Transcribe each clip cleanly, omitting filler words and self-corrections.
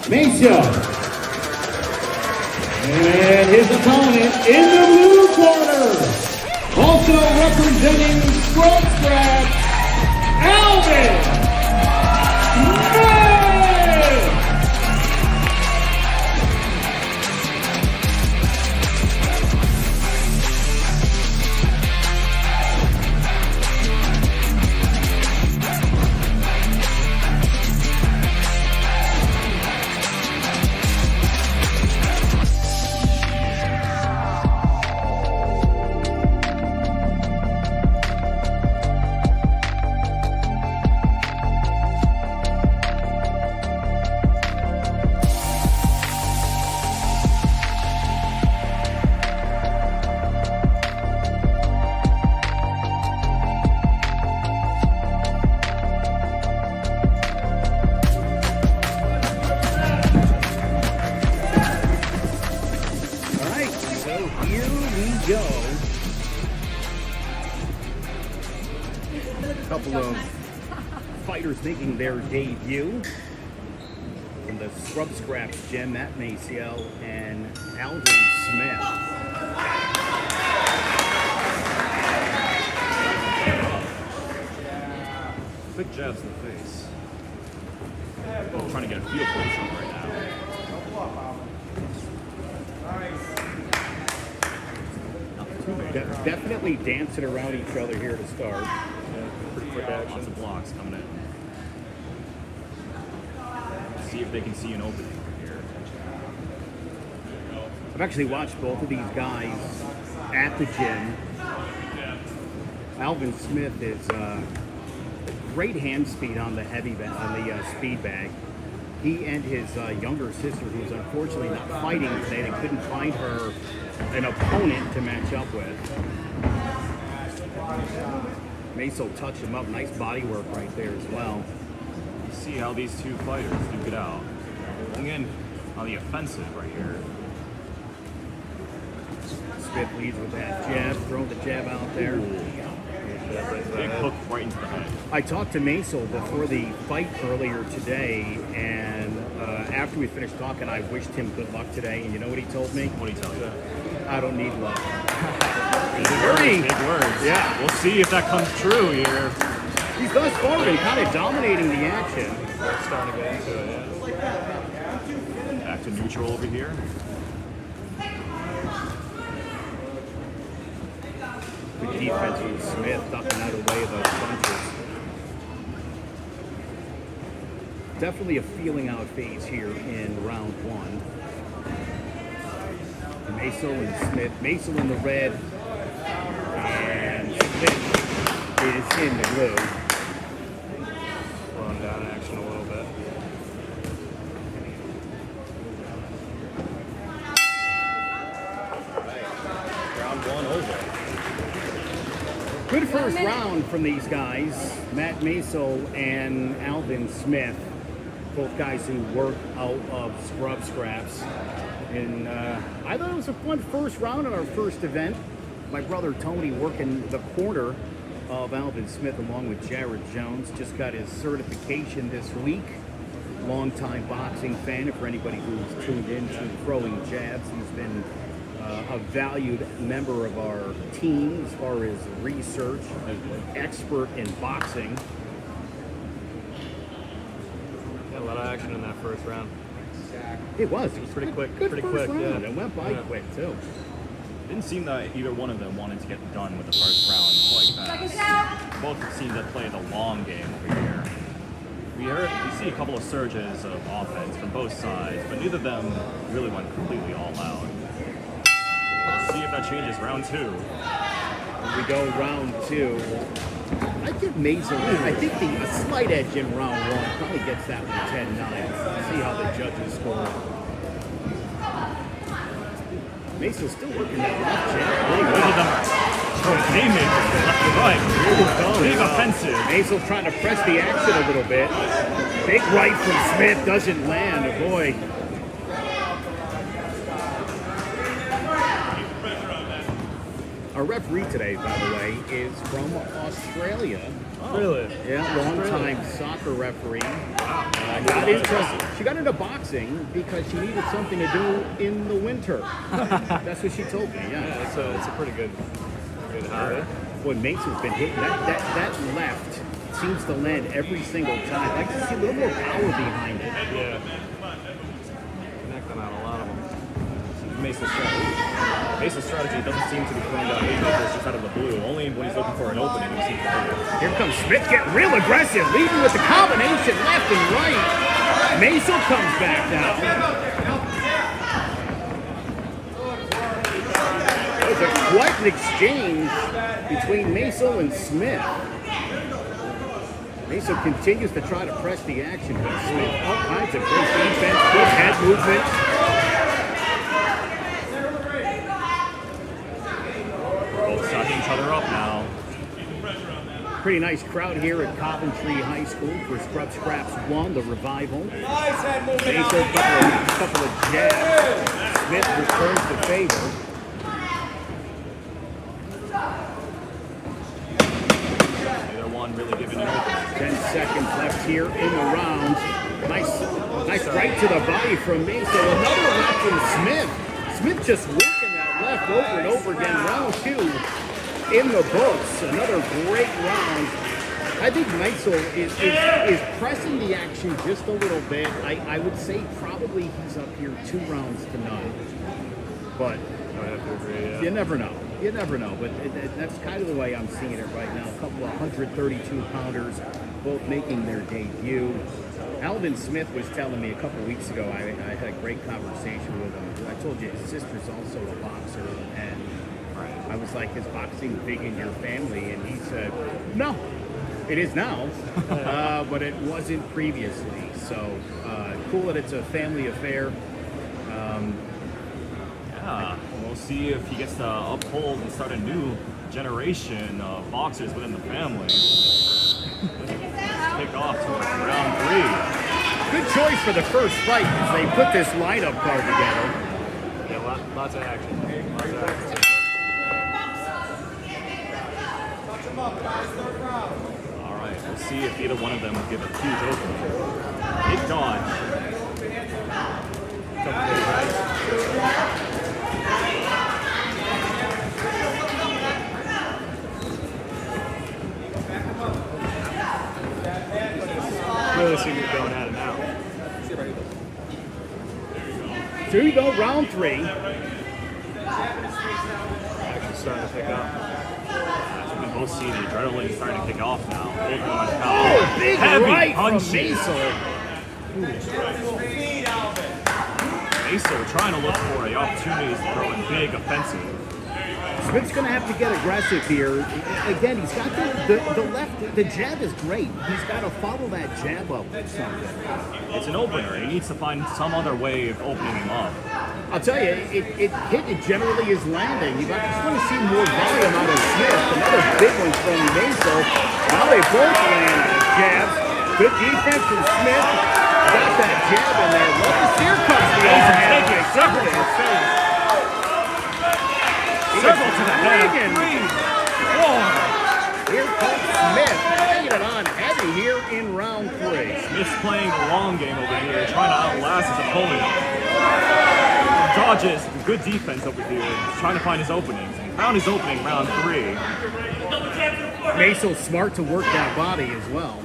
Mesa. And his opponent in the blue corner, also representing Scrub Scratch, Alvin. Making their debut from the Scrub Scraps gym, Matt Maciel and Alvin Smith. Big jabs in the face. I'm trying to get a feel for each other right now. Definitely dancing around each other here to start. Yeah, pretty quick action. Lots of blocks coming in. See if they can see an opening over here. I've actually watched both of these guys at the gym. Alvin Smith is great hand speed on the speed bag. He and his younger sister, who's unfortunately not fighting today, they couldn't find her an opponent to match up with. Mace will touch him up. Nice body work right there as well. See how these two fighters duke it out. Going in on the offensive right here. Smith leads with that jab, throwing the jab out there. Big hook right into the head. I talked to Maciel before the fight earlier today, and after we finished talking, I wished him good luck today. And you know what he told me? What did he tell you? I don't need luck. Big words. Yeah. We'll see if that comes true here. He's thus far been kind of dominating the action. Starting to get into it, yeah. Back to neutral over here. Good defense from Smith, ducking out of the way of those punches. Definitely a feeling out phase here in round one. Maciel and Smith. Maciel in the red, and Smith is in the blue. Slowing down action a little bit. Round one over. Good first round from these guys, Matt Maciel and Alvin Smith, both guys who work out of Scrub Scraps. And I thought it was a fun first round in our first event. My brother Tony working the corner of Alvin Smith along with Jared Jones. Just got his certification this week. Longtime boxing fan. For anybody who's tuned in to Throwing Jabs, he's been a valued member of our team as far as research, an expert in boxing. Yeah, a lot of action in that first round. It was pretty quick. Good pretty first quick, round. yeah. It went by quick too. Didn't seem that either one of them wanted to get done with the first round quite fast. Both seem to play the long game over here. We see a couple of surges of offense from both sides, but neither of them really went completely all out. Let's see if that changes round two. When we go round two, I give Maciel, I think a slight edge in round one. Probably gets that one 10-9. See how the judges score. Maciel's still working that left jab. Haymaker, left and right. Big offensive. Maciel trying to press the action a little bit. Big right from Smith doesn't land. Oh boy. All Our referee today, by the way, is from Australia. Oh. Really? Yeah, long-time soccer referee. She got into boxing because she needed something to do in the winter. That's what she told me. Yeah, It's a pretty good hobby. Boy, Mason's been hitting that left. Seems to land every single time. I like to see a little more power behind it. Yeah. Connect them out a lot of them. Mason's strategy doesn't seem to be throwing down haymakers just out of the blue. Only when he's looking for an opening he seems to do it. Here comes Smith getting real aggressive, leading with the combination left and right. Mason comes back now. It was quite an exchange between Mason and Smith. Mason continues to try to press the action, but Smith all kinds of great defense, good head movement. Both sucking each other up now. Pretty nice crowd here at Coventry High School for Scrub Scraps 1, the revival. Mason, couple of jabs. Smith returns the favor. Neither one really giving it open. 10 seconds left here in the round. Nice right to the body from Mason. Another left from Smith. Smith just working that left over and over again. Round 2 in the books. Another great round. I think Mason is pressing the action just a little bit. I would say probably he's up here 2 rounds to none. But I have to agree, yeah. you never know. You never know, but that's kind of the way I'm seeing it right now. A couple of 132-pounders, both making their debut. Alvin Smith was telling me a couple of weeks ago, I had a great conversation with him. I told you his sister's also a boxer, and I was like, is boxing big in your family? And he said, no, it is now, but it wasn't previously. So cool that it's a family affair. Yeah, we'll see if he gets to uphold and start a new generation of boxers within the family. Kick off towards round 3. Good choice for the first fight as they put this lineup card together. Yeah, lots of action. Lots of action. All right, we'll see if either one of them will give a huge opening. Big dodge. Really seem to be going at it now. So here we go, round 3. Action's starting to pick up. As we can both see the adrenaline starting to kick off now. Oh, big Heavy right punches. from Mason. Mason trying to look for an opportunity to throw in big offensive. Smith's going to have to get aggressive here. Again, he's got the left, the jab is great. He's got to follow that jab up with something. It's an opener. He needs to find some other way of opening him up. I'll tell you, it generally is landing. You just want to see more volume out of Smith. Another big one from Mason. Now they both land jabs. Good defense from Smith. Got that jab in there. Look, here comes the overhand. Several to the face. Several to the head. 3, 4. Here comes Smith, laying it on heavy here in round 3. Smith's playing the long game over here, trying to outlast his opponent. Dodges, good defense over here, trying to find his openings. He found his opening round 3. Mason's smart to work that body as well.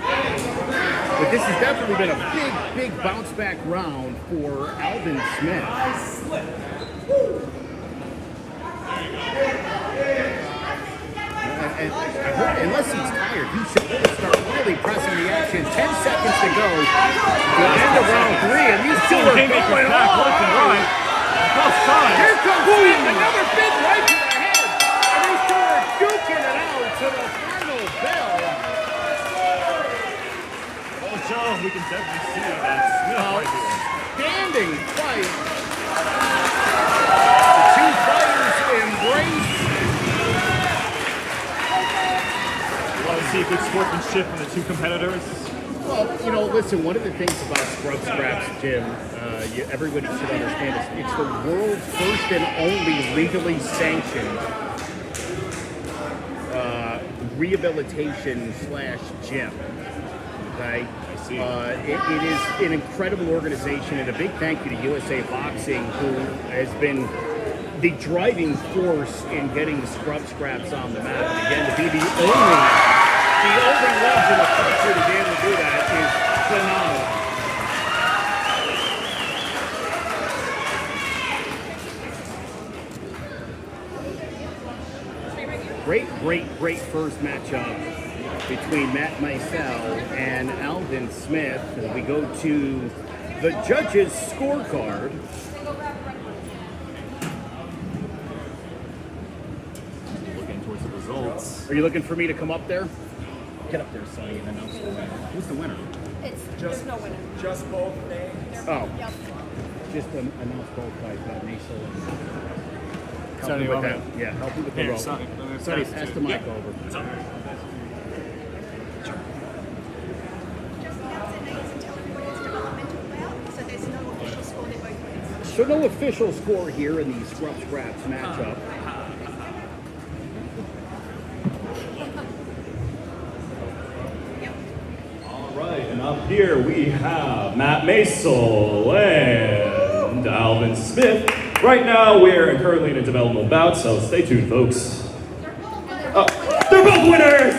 But this has definitely been a big bounce back round for Alvin Smith. And unless he's tired, he should really start pressing the action. 10 seconds to go. The end of round 3, and these two are going back left and right. Both sides. Here comes Smith, another big right to the head. And these two are duking it out to the final bell. Well, Joe, we can definitely see that Smith right here. Standing fight. The two fighters embrace. See good sportsmanship from the two competitors. Well, listen, one of the things about Scrub Scraps, Jim, everybody should understand this. It's the world's first and only legally sanctioned rehabilitation / gym. Okay, I see. It is an incredible organization, and a big thank you to USA Boxing, who has been the driving force in getting the scrub scraps on the map. And again, to be the only ones in the country to be able to do that is phenomenal. Great first matchup between Matt Micel and Alvin Smith. As we go to the judges' scorecard. Looking towards the results. Are you looking for me to come up there? Get up there, Sonny, and announce the winner. Who's the winner? There's no winner. Just both names. Oh, Yep. just announce both guys, Maisel and Sonny, help me with over. that. Yeah, help me with the Here, rope. Sonny, Sonny, pass the mic over. Just announce their names and tell everybody it's developmental bout. So there's no official score, they're both winners. So no official score here in the scrub scraps matchup. All right, and up here we have Matt Maisel and Alvin Smith. Right now, we're currently in a developmental bout, so stay tuned, folks. They're both winners!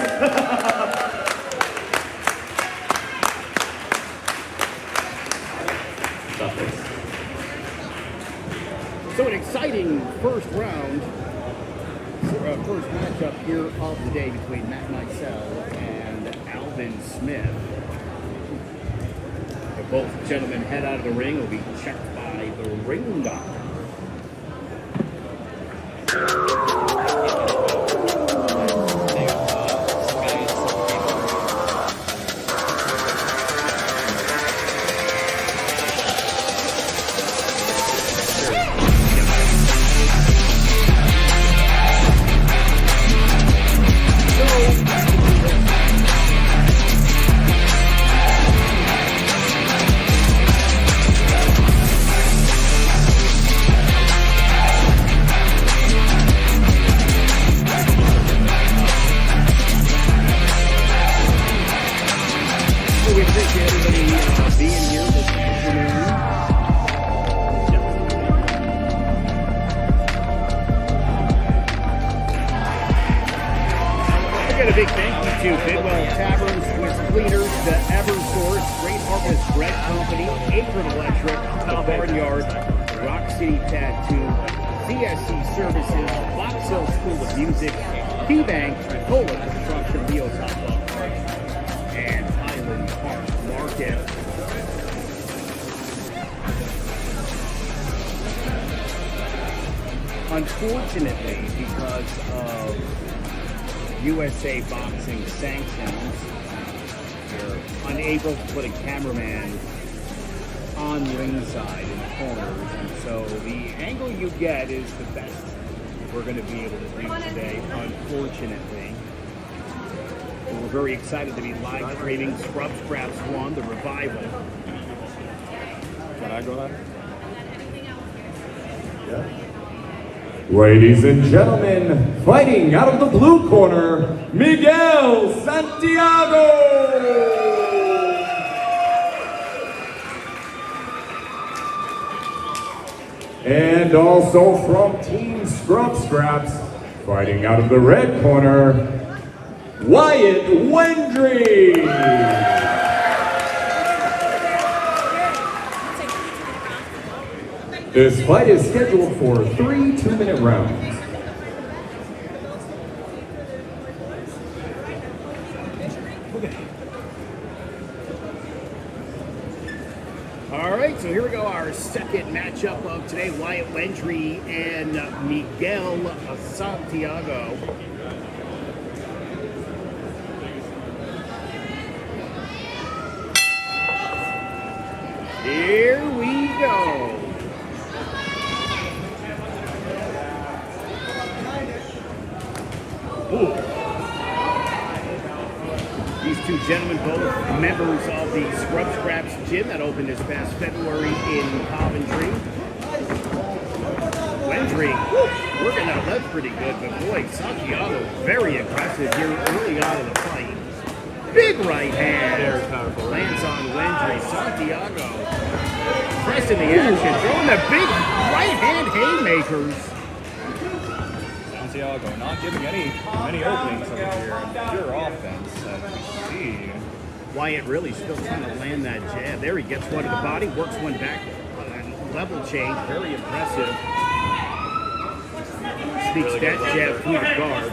Stop this. So an exciting first round, first matchup here of the day between Matt Micel and Alvin Smith. If both gentlemen head out of the ring, will be checked by the ring doctor. A big thank you to Bidwell Tavern, Swiss Cleaners, the Eversource, Great Harvest Bread Company, Ackert Electric, the Barnyard, Rock City Tattoo, CSC Services, Box Hill School of Music, KeyBank, Cola Construction, Leo's Hotdog, and Highland Park Market. Unfortunately, because of USA Boxing sanctions, they're unable to put a cameraman on ringside in the corners, and so the angle you get is the best we're going to be able to bring today, unfortunately. And we're very excited to be live streaming Scrub Scraps 1, the revival. Can I go ahead? Yeah. Ladies and gentlemen, fighting out of the blue corner, Miguel Santiago! And also from Team Scrub Scraps, fighting out of the red corner, Wyatt Wendry! This fight is scheduled for 3 2-minute rounds. All right, so here we go, our second matchup of today, Wyatt Wendry and Miguel Santiago. Here we go. Ooh. These two gentlemen, both members of the Scrub Scraps gym that opened this past February in Coventry. Wendry working that left pretty good, but boy, Santiago very aggressive here early on in the fight. Big right hand. Very powerful. Lands on Wendry. Santiago pressing the action, throwing the big right hand haymakers. Santiago not giving any openings over here. Pure offense, as we see. Wyatt really still trying to land that jab. There he gets one to the body, works one back. Level change, very impressive. Sneaks that jab through the guard.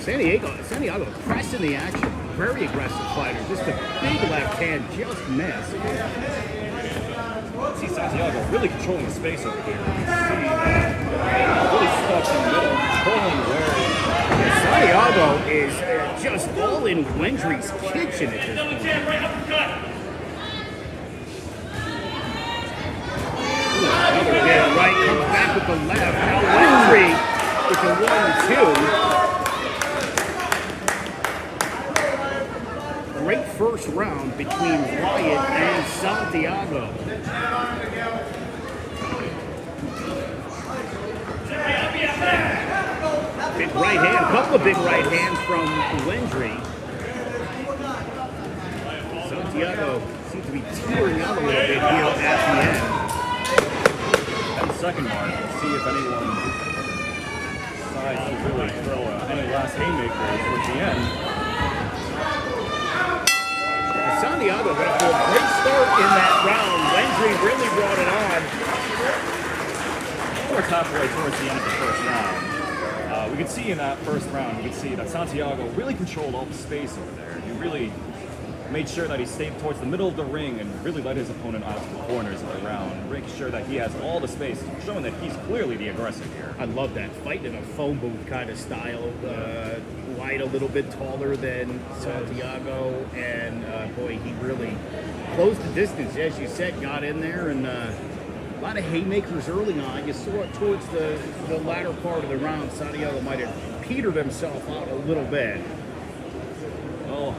Santiago pressing the action. Very aggressive fighter. Just a big left hand, just missed. See Santiago really controlling the space over here. You can see really stuck in the middle, controlling where. Santiago is just all in Wendry's kitchen at this point. Yeah, right, comes back with the left. Now Wendry with the 1-2. Great first round between Wyatt and Santiago. Big right hand, a couple of big right hands from Wendry. Santiago seems to be teetering out a little bit here at the end. Second mark. Let's see if anyone decides to really throw any last haymakers towards the end. Santiago got off to a great start in that round. Wendry really brought it on. Towards halfway towards the end of the first round. We could see in that first round, we could see that Santiago really controlled all the space over there. He really made sure that he stayed towards the middle of the ring and really led his opponent out to the corners of the round, making sure that he has all the space, showing that he's clearly the aggressor here. I love that. Fighting in a phone booth kind of style. Wyatt a little bit taller than Santiago, and boy, he really closed the distance, as you said, got in there, and a lot of haymakers early on. You saw it towards the latter part of the round. Santiago might have petered himself out a little bit. Oh,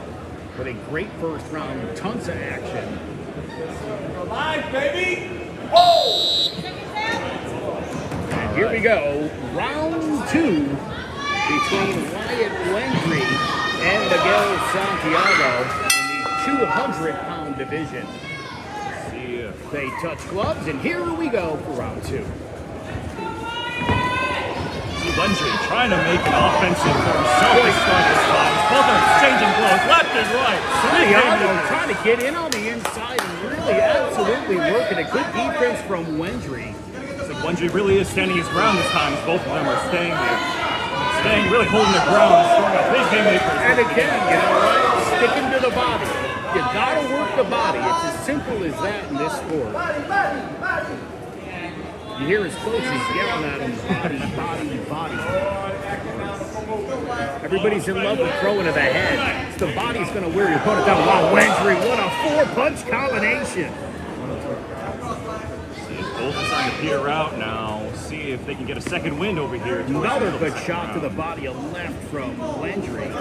but a great first round, tons of action. Alive, baby! And here we go, round 2 between Wyatt Wendry and Miguel Santiago in the 200-pound division. See if They touch gloves, and here we go for round 2. Wendry trying to make an offensive for himself to start this time. Both are exchanging blows, left and right. Santiago trying to get in on the inside and really absolutely working a good defense from Wendry. So Wendry really is standing his ground this time, as both of them are staying there. Really holding their ground, throwing out big haymakers. And again, you know what? Sticking to the body. You gotta work the body. It's as simple as that in this sport. You hear his coaches yelling at him, body, body, body. Everybody's in love with throwing to the head. It's the body's going to wear your opponent down. Wow, Wendry, what a 4-punch combination. See if both are starting to peter out now. See if they can get a second wind over here. Another good shot to the body, a left from Wendry.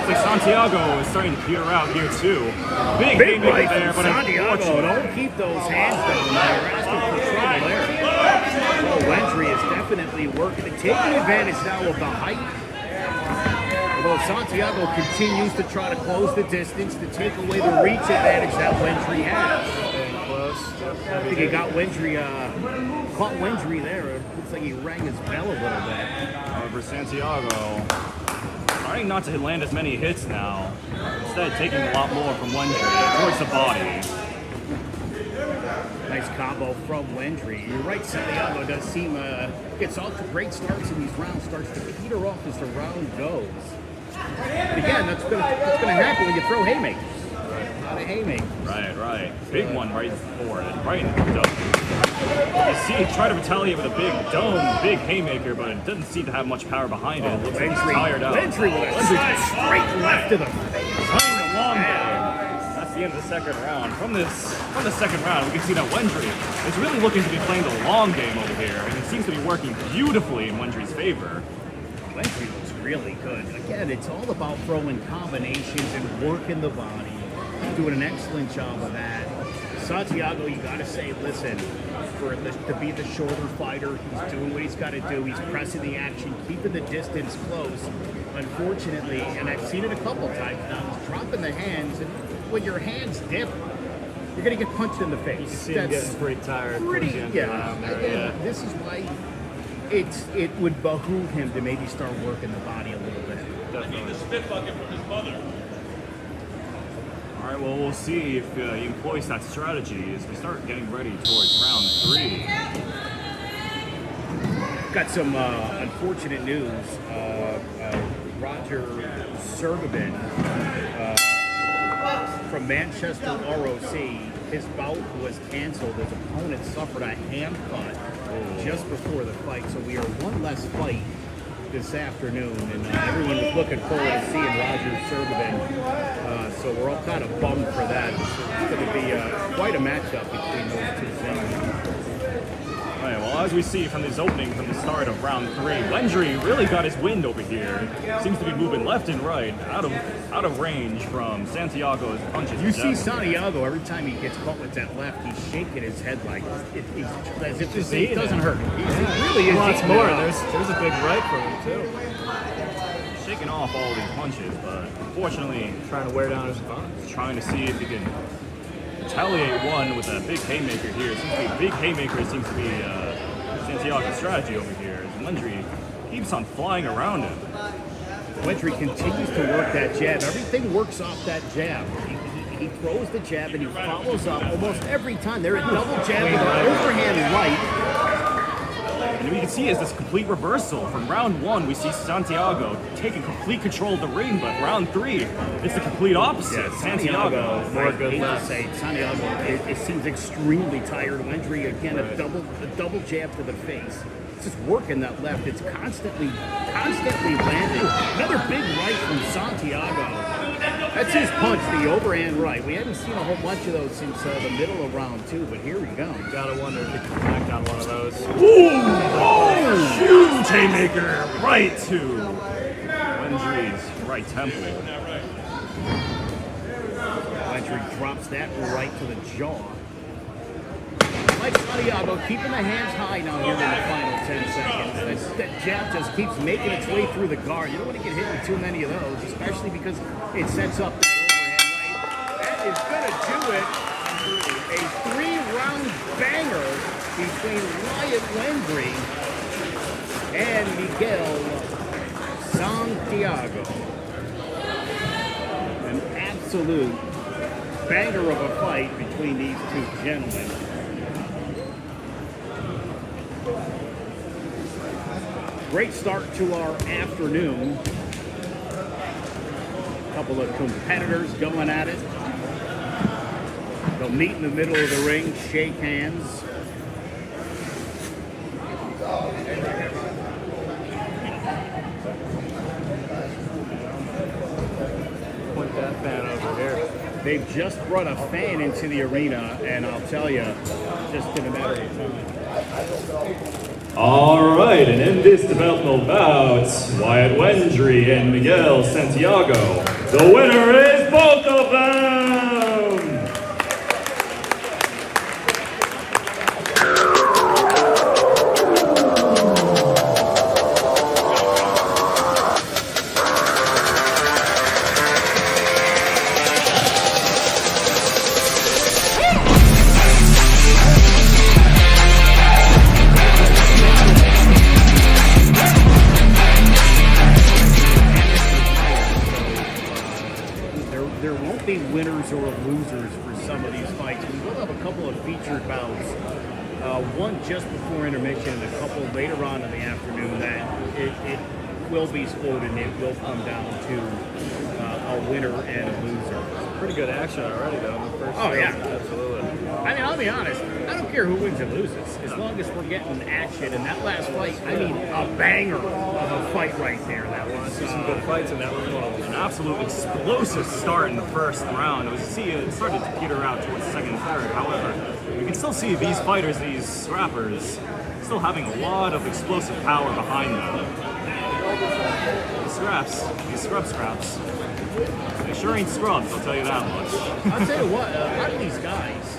It's like Santiago is starting to peter out here too. Big right there, but Santiago, don't keep those hands down. You're asking for trouble there. Oh, Wendry is definitely working and taking advantage now of the height. Although Santiago continues to try to close the distance to take away the reach advantage that Wendry has. I think he got Wendry, caught Wendry there. It looks like he rang his bell a little bit. However, Santiago trying not to land as many hits now. Instead, taking a lot more from Wendry towards the body. Nice combo from Wendry. You're right, Santiago does seem, gets off to great starts in these rounds, starts to peter off as the round goes. But again, that's gonna happen when you throw haymakers. A lot of haymakers. Right. Big one right forward, right in the dome. You see him try to retaliate with a big dome, big haymaker, but it doesn't seem to have much power behind it. It looks like he's tired out. Wendry with a straight left to the face. Playing the long game. That's the end of the second round. From the second round, we can see that Wendry is really looking to be playing the long game over here, and it seems to be working beautifully in Wendry's favor. Wendry looks really good. Again, it's all about throwing combinations and working the body. Doing an excellent job of that. Santiago, you got to say, listen, to be the shorter fighter. He's doing what he's got to do. He's pressing the action, keeping the distance close. Unfortunately, and I've seen it a couple times now, he's dropping the hands, and when your hands dip, you're going to get punched in the face. You see him getting pretty tired. towards the end of the round there, And this is why it would behoove him to maybe start working the body a little bit. Definitely. All right, well, we'll see if he employs that strategy as we start getting ready towards round 3. Got some unfortunate news. Roger Sergabin from Manchester ROC, his bout was canceled. His opponent suffered a ham cut just before the fight, so we are one less fight this afternoon, and everyone was looking forward to seeing Roger Sergabin. So we're all kind of bummed for that. It's going to be quite a matchup between those two gentlemen. All right, well, as we see from this opening from the start of round 3, Wendry really got his wind over here. Seems to be moving left and right, out of range from Santiago's punches. You see Santiago, every time he gets caught with that left, he's shaking his head like he's as if to say it doesn't hurt. He really is. Lots more. There's a big right for him, too. Shaking off all these punches, but unfortunately, Trying to wear down his opponent. trying to see if he can retaliate one with a big haymaker here. Big haymaker seems to be Santiago's strategy over here. As Wendry keeps on flying around him. Wendry continues to work that jab. Everything works off that jab. He throws the jab and he follows up almost every time. They're a double jab with an overhand right. And we can see is this complete reversal. From round 1, we see Santiago taking complete control of the ring, but round 3, it's the complete opposite. Santiago, more good left. Santiago, it seems extremely tired. Wendry again, a double jab to the face. It's just working that left. It's constantly landing. Another big right from Santiago. That's his punch, the overhand right. We haven't seen a whole bunch of those since the middle of round 2, but here we go. Gotta wonder if he can connect on one of those. huge haymaker right to Wendry's right temple. Wendry drops that right to the jaw. Mike Santiago keeping the hands high now here in the final 10 seconds. That jab just keeps making its way through the guard. You don't want to get hit with too many of those, especially because it sets up that overhand right. That is going to do it. A 3-round banger between Wyatt Wendry and Miguel Santiago. An absolute banger of a fight between these two gentlemen. Great start to our afternoon. A couple of competitors going at it. They'll meet in the middle of the ring, shake hands. Point that fan over here. They've just brought a fan into the arena, and I'll tell you, just in a matter of time. All right, and in this developmental bout, Wyatt Wendry and Miguel Santiago. The winner is both of them! There won't be winners or losers for some of these fights. We will have a couple of featured bouts. One just before intermission and a couple later on in the afternoon that it will be split and it will come down to a winner and a loser. Pretty good action already, though, in the first Oh, yeah. Absolutely. I mean, I'll be honest. I don't care who wins or loses, as long as we're getting action. And that last fight, I mean, a banger of a fight right there. That was Some good fights in that one. An absolute explosive start in the first round. It started to peter out towards the second and third. However, we can still see these fighters, these scrappers, still having a lot of explosive power behind them. These scraps, they sure ain't scrubs, I'll tell you that much. I'll tell you what, a lot of these guys,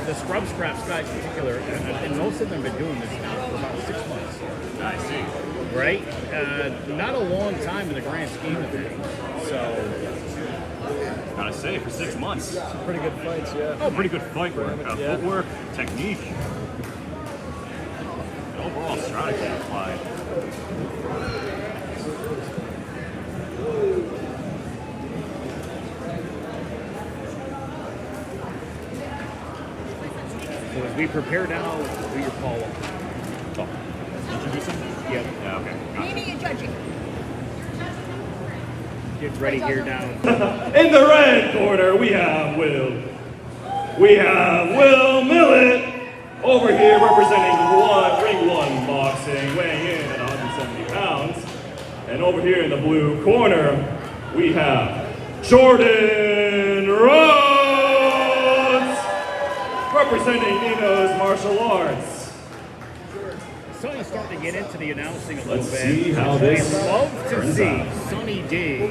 the Scrub Scraps guys in particular, and most of them have been doing this now for about 6 months. I see. Right? Not a long time in the grand scheme of things. So, Gotta say, for 6 months. Some pretty good fights, yeah. Oh, pretty good fight work, Yeah. footwork, technique, and overall strategy applied. so as we prepare now, do your follow. Oh, introducing? Yep. Yeah, okay. Maybe you're judging. Get ready here now. In the red corner, we have Will Millet over here representing Ring 1 Boxing, weighing in at 170 pounds. And over here in the blue corner, we have Jordan Rhodes representing Nino's Martial Arts. Sonny's starting to get into the announcing a little Let's bit. see how this I love to turns see out. Sonny D.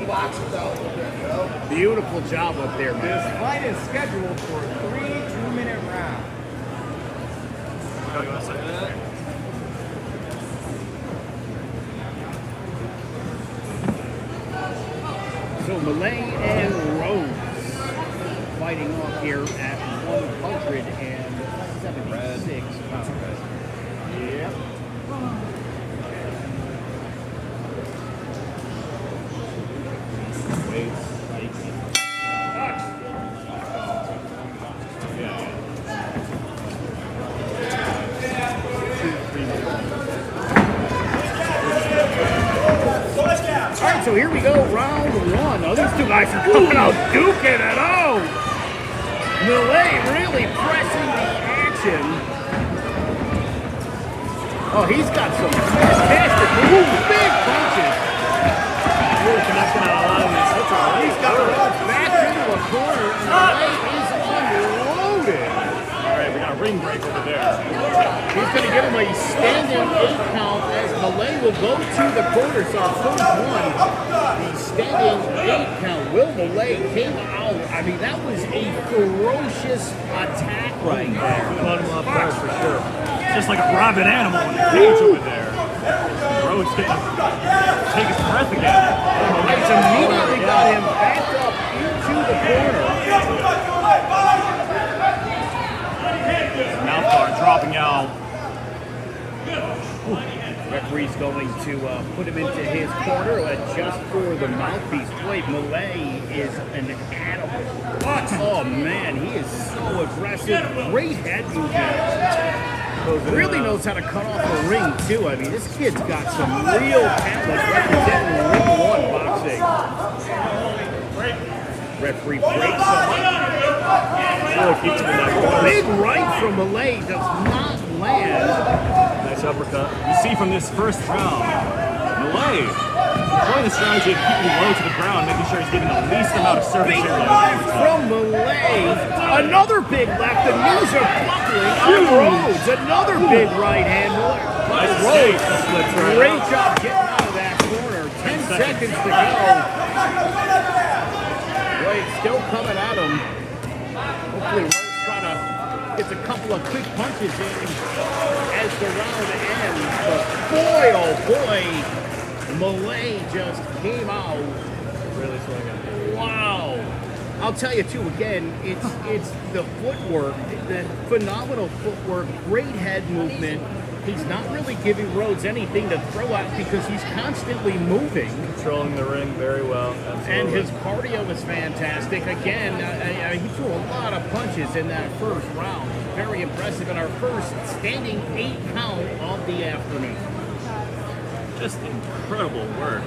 Beautiful job up there, This man. fight is scheduled for 3 2-minute rounds. Oh, you want to say that? So Malay and Rhodes fighting off here at 176 pounds. Yep. All right, so here we go, round one. Oh, these two guys are coming out duking it out. Malay really pressing the action. Oh, he's got some fantastic moves, big punches. Really connecting out a lot of these hits already. He's got Rhodes back into a corner, and Malay is unloaded. All right, we got a ring break over there. He's going to give him a standing 8 count as Malay will go to the corner. So our first one, the standing 8 count. Will Malay came out. I mean, that was a ferocious attack right there. Caught him off guard for sure. Just like a rabid animal in the cage over there. Rhodes getting to take his breath again. It's immediately got him back up into the corner. Mouth guard dropping out. Referee's going to put him into his corner, adjust for the mouthpiece plate. Malay is an animal. Oh man, he is so aggressive. Great head movement. Really knows how to cut off a ring too. I mean, this kid's got some real talent representing Ring 1 boxing. Referee breaks him. Really keeps him in that corner. Big right from Malay does not land. Nice uppercut. You see from this first round, Malay employing the strategy of keeping low to the ground, making sure he's getting the least amount of surface Big area. left from Malay. Another big left. The knees are buckling on Rhodes. Another big right hand. Nice Rhodes, escape. great job getting out of that corner. 10 seconds to go. Wade still coming at him. Hopefully Rhodes trying to get a couple of quick punches in as the round ends. But boy, oh boy, Malay just came out. Really swinging. Wow. I'll tell you too, again, it's the footwork, the phenomenal footwork, great head movement. He's not really giving Rhodes anything to throw out because he's constantly moving. Controlling the ring very well. Absolutely. And his cardio is fantastic. Again, he threw a lot of punches in that first round. Very impressive in our first standing 8 count of the afternoon. Just incredible work.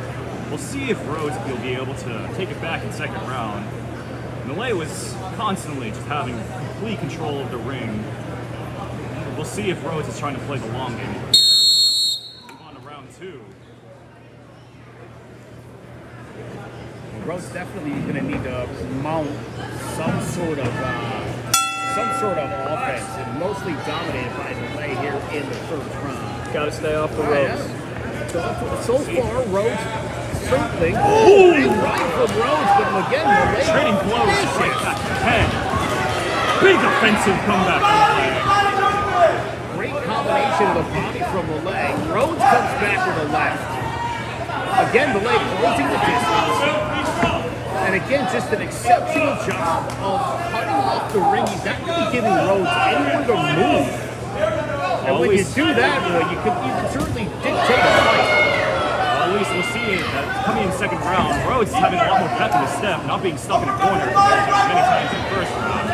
We'll see if Rhodes will be able to take it back in second round. Malay was constantly just having complete control of the ring. We'll see if Rhodes is trying to play the long game over here. Move on to round 2. Rhodes definitely going to need to mount some sort of offense, and mostly dominated by Malay here in the first round. Got to stay off the ropes. So far, Rhodes certainly. Big right from Rhodes, but again, Malay Trading blows right back to the head. Big offensive comeback from Malay. Great combination of the body from Malay. Rhodes comes back with a left. Again, Malay closing the distance. And again, just an exceptional job of cutting off the ring. He's not really giving Rhodes anywhere to move. And when you do that, boy, you can certainly dictate a fight. At least we'll see that coming in second round, Rhodes is having a lot more pep in his step, not being stuck in a corner many times in the first round.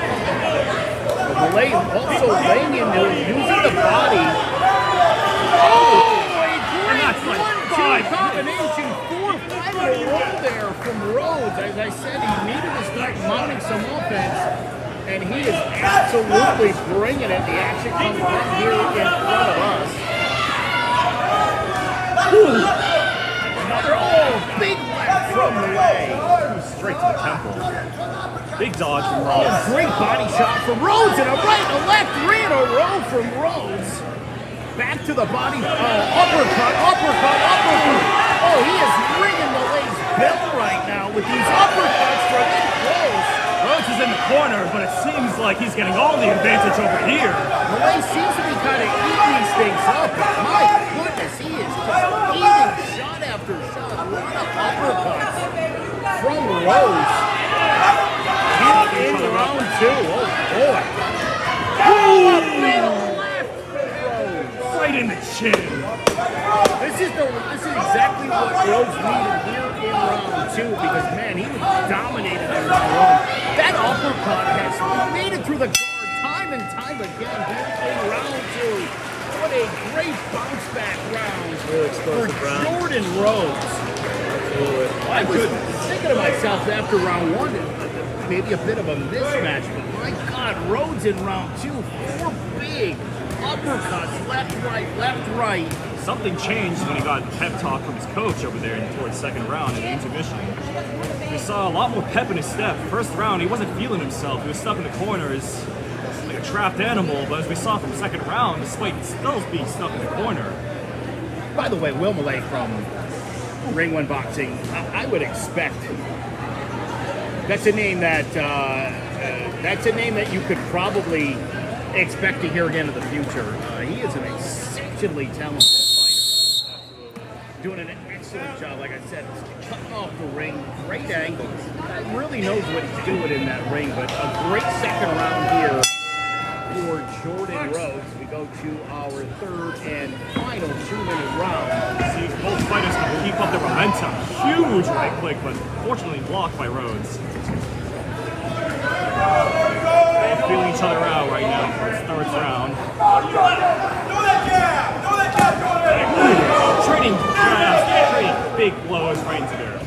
Malay also laying into using the body. Oh, And that's like 5 combination, 4-5 in a row there from Rhodes. As I said, he needed to start mounting some offense, and he is absolutely bringing it. The action comes right here in front of us. Another big left from Malay. Straight to the temple. Big dodge from Rhodes. Great body shot from Rhodes, and a right and a left, 3 in a row from Rhodes. Back to the body, uppercut. Oh, he is ringing Malay's bell right now with these uppercuts from in close. Rhodes is in the corner, but it seems like he's getting all the advantage over here. Malay seems to be kind of eating these things up. My goodness, he is just eating shot after shot. A lot of uppercuts from Rhodes. In round 2. Oh, boy. Oh, big left from Rhodes. Right in the chin. This is exactly what Rhodes needed here in round 2 because, man, he was dominated in round 1. That uppercut has made it through the guard time and time again here in round 2. What a great bounce back round for Jordan Rhodes. I was thinking to myself after round 1, maybe a bit of a mismatch, but my God, Rhodes in round 2, 4 big uppercuts, left, right. Something changed when he got pep talk from his coach over there towards second round in the intermission. We saw a lot more pep in his step. First round, he wasn't feeling himself. He was stuck in the corners like a trapped animal, but as we saw from second round, despite still being stuck in the corner. By the way, Will Malay from Ring 1 Boxing, I would expect that's a name that you could probably expect to hear again in the future. He is an exceptionally talented fighter. Doing an excellent job, like I said, cutting off the ring, great angles. He really knows what he's doing in that ring, but a great second round here for Jordan Rhodes. We go to our third and final 2-minute round. See, both fighters can keep up their momentum. Huge right click, but fortunately blocked by Rhodes. They're feeling each other out right now for this third round. Trading fast, trading big blows right into their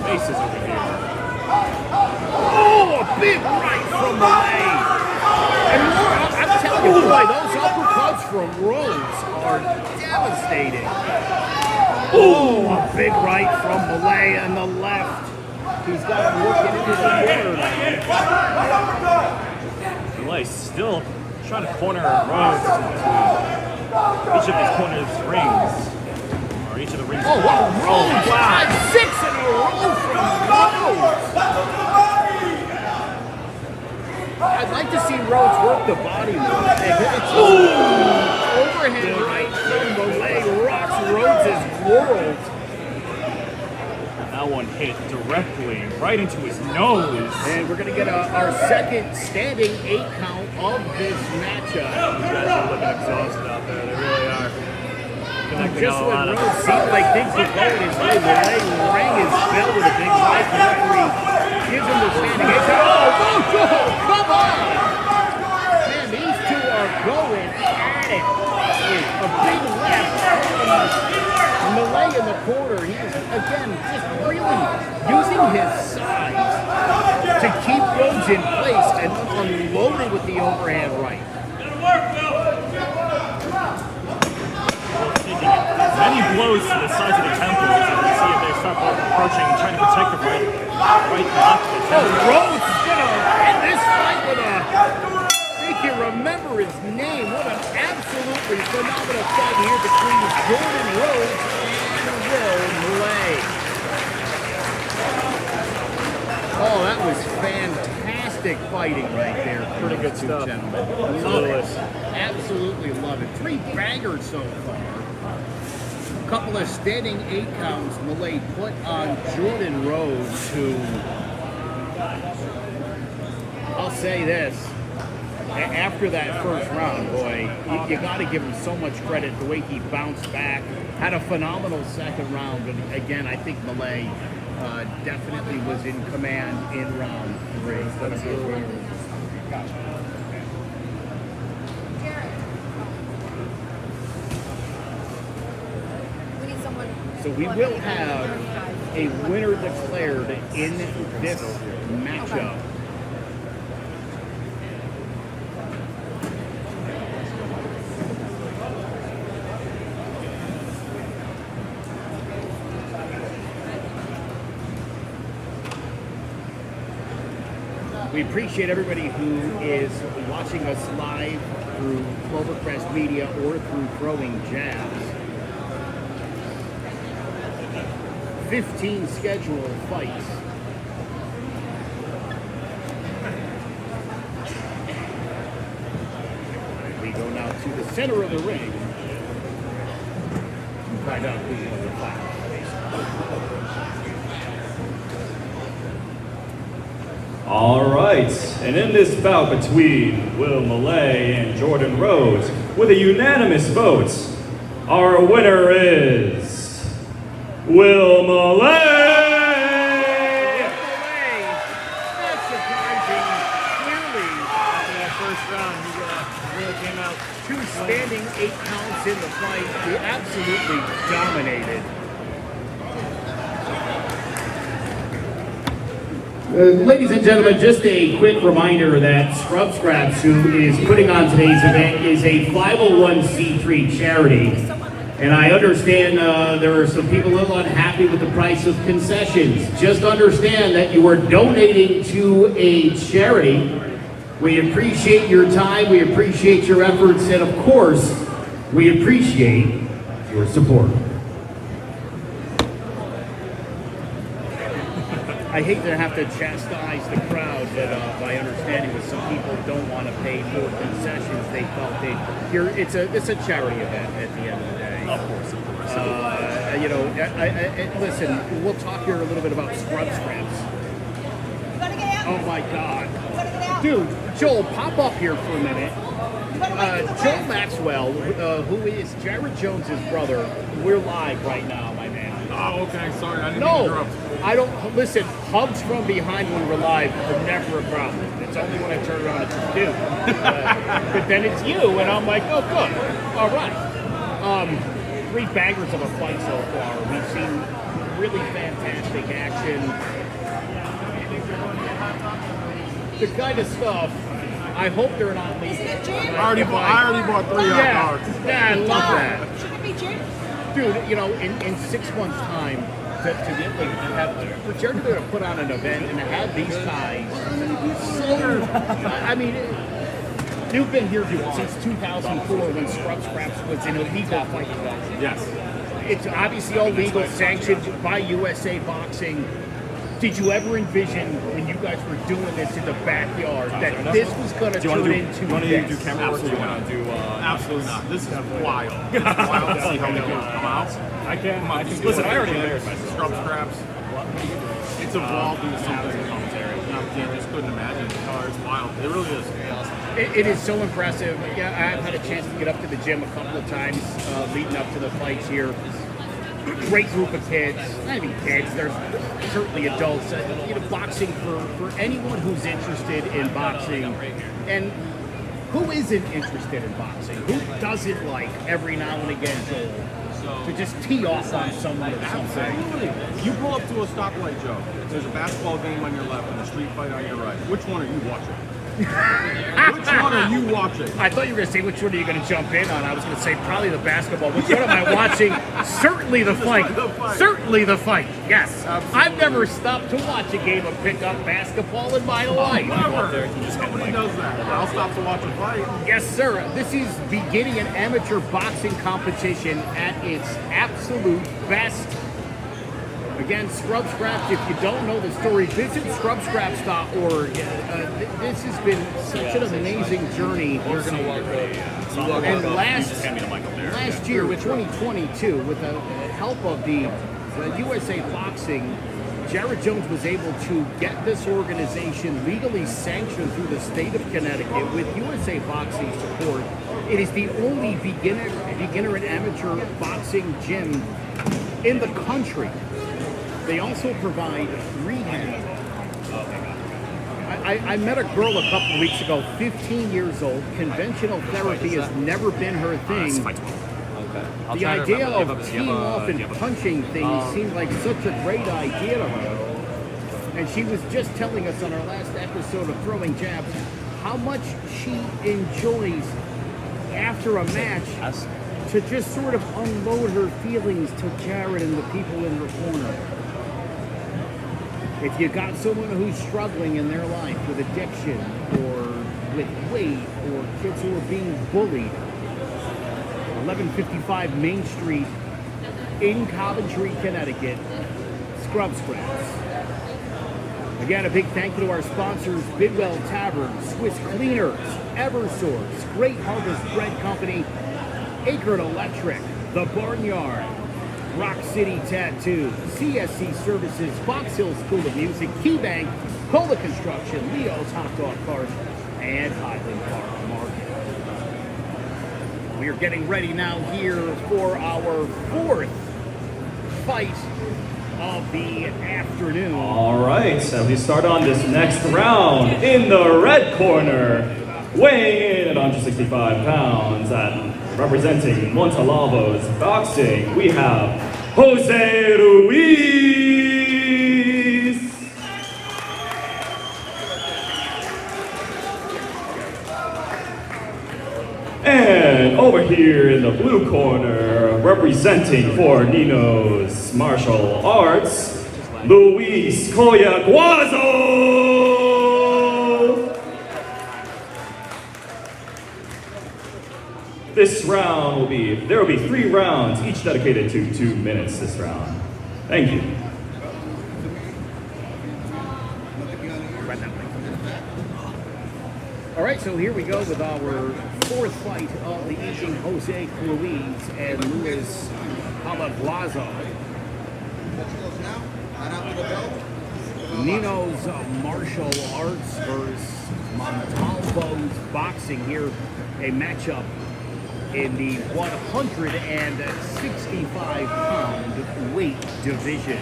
faces over here. Oh, a big right from Malay. And more, I'm telling you, boy, those uppercuts from Rhodes are devastating. Oh, a big right from Malay and the left. He's got him working into the corner now. Malay still trying to corner Rhodes into each of these corners rings. Or each of the rings. Oh, wow, Rhodes! Wow. 6 in a row from Rhodes! I'd like to see Rhodes work the body more. Overhand right from Malay rocks Rhodes' world. That one hit directly right into his nose. And we're going to get our second standing 8 count of this matchup. These guys are looking exhausted out there. They really are. Just when Rhodes seemed like things were going his way, Malay rang his bell with a big right. The referee gives him the standing 8 count. Oh, come on! Man, these two are going at it. A big left. Malay in the corner. He is, again, just really using his size to keep Rhodes in place and unloading with the overhand right. Many blows to the sides of the temples. You can see if they start approaching and trying to protect the right and left. Rhodes is going to end this fight with a... Make you remember his name. What an absolutely phenomenal fight here between Jordan Rhodes and Will Malay. Oh, that was fantastic fantastic fighting right there. Pretty good Two stuff. Gentlemen. Love Solis. it. Absolutely love it. 3 bangers so far. A couple of standing 8 counts. Malay put on Jordan Rhodes, who, I'll say this. After that first round, boy, you got to give him so much credit. The way he bounced back, had a phenomenal second round. And again, I think Malay definitely was in command in round 3. We need someone. So we will have a winner declared in this matchup. We appreciate everybody who is watching us live through Clovercrest Media or through Throwing Jabs. 15 scheduled fights. We go now to the center of the ring to find out who won the fight. All right, and in this bout between Will Malay and Jordan Rhodes, with a unanimous vote, our winner is Will Malay! That's surprising. Clearly, After that first round, he really came out. 2 standing 8 counts in the fight. He absolutely dominated. Ladies and gentlemen, just a quick reminder that Scrub Scraps, who is putting on today's event, is a 501c3 charity. And I understand there are some people a little unhappy with the price of concessions. Just understand that you are donating to a charity. We appreciate your time, we appreciate your efforts, and of course, we appreciate your support. I hate to have to chastise the crowd, but my understanding was some people don't want to pay for concessions. They felt it's a charity event at the end of the day. Of course. You know, listen, we'll talk here a little bit about Scrub Scraps. You gotta get out. Oh my God, You gotta get out. dude, Joel, pop up here for a minute. You gotta wait for the Joel rest. Maxwell, who is Jared Jones's brother, we're live right now, my man. Oh, okay. Sorry, I didn't No, interrupt. I don't. Listen, hugs from behind when we're live are never a problem. It's only when I turn around and it's you. But then it's you, and I'm like, oh, good. All right. 3 bangers of a fight so far. We've seen really fantastic action. The kind of stuff. I hope they're not leaving. I already bought 3 hot dogs. Yeah, I love that. Shouldn't it be June? Dude, you know, in 6 months' time, to get like for Jared to put on an event and to have these guys, I mean, you've been here since 2004 when Scrub Scraps was an illegal fight. Yes. It's obviously all legal, sanctioned by USA Boxing. Did you ever envision when you guys were doing this in the backyard that this was going to turn into Do you want to do this? camera work or do you want to do... Absolutely not. This is wild. It's wild to see how many people come out. I can... Listen, I already embarrassed myself. Scrub Scraps. It's evolved into something commentary. I just couldn't imagine. It's wild. It really is. It is so impressive. Yeah, I've had a chance to get up to the gym a couple of times leading up to the fights here. Great group of kids. Not even kids. There's certainly adults. You know, boxing for anyone who's interested in boxing, and who isn't interested in boxing? Who doesn't like every now and again, Joel, to just tee off on someone or something? Absolutely. You pull up to a stoplight, Joe. There's a basketball game on your left and a street fight on your right. Which one are you watching? Which one are you watching? I thought you were going to say, which one are you going to jump in on? I was going to say, probably the basketball. Which one am I watching? Certainly the fight. Certainly the fight. Yes. Absolutely. I've never stopped to watch a game of pickup basketball in my life. Never. Nobody does that. I'll stop to watch a fight. Yes, sir. This is beginning an amateur boxing competition at its absolute best. Again, Scrub Scraps, if you don't know the story, visit scrubscraps.org. This has been such an amazing journey. You're going to walk up. And last year, 2022, with the help of the USA Boxing, Jared Jones was able to get this organization legally sanctioned through the state of Connecticut with USA Boxing support. It is the only beginner and amateur boxing gym in the country. They also provide rehab. I met a girl a couple of weeks ago, 15 years old. Conventional therapy has never been her thing. The idea of teeing off and punching things seemed like such a great idea to her. And she was just telling us on our last episode of Throwing Jabs how much she enjoys after a match to just sort of unload her feelings to Jared and the people in her corner. If you got someone who's struggling in their life with addiction or with weight or kids who are being bullied, 1155 Main Street in Coventry, Connecticut, Scrub Scraps. Again, a big thank you to our sponsors, Bidwell Tavern, Swiss Cleaners, Eversource, Great Harvest Bread Company, Ackert Electric, The Barnyard, Rock City Tattoo, CSC Services, Fox Hill School of Music, KeyBank, Cola Construction, Leo's Hotdog Cart, and Highland Park Market. We are getting ready now here for our fourth fight of the afternoon. All right, so we start on this next round in the red corner, weighing in at 165 pounds and representing Montalavo's Boxing, we have Jose Ruiz. And over here in the blue corner, representing for Nino's Martial Arts, Luis Coyaguazo. This round there will be 3 rounds, each dedicated to 2 minutes this round. Thank you. All right, so here we go with our fourth fight of the evening, Jose Ruiz and Luis Coyaguazo. Nino's Martial Arts versus Montalvo's Boxing here, a matchup in the 165-pound weight division.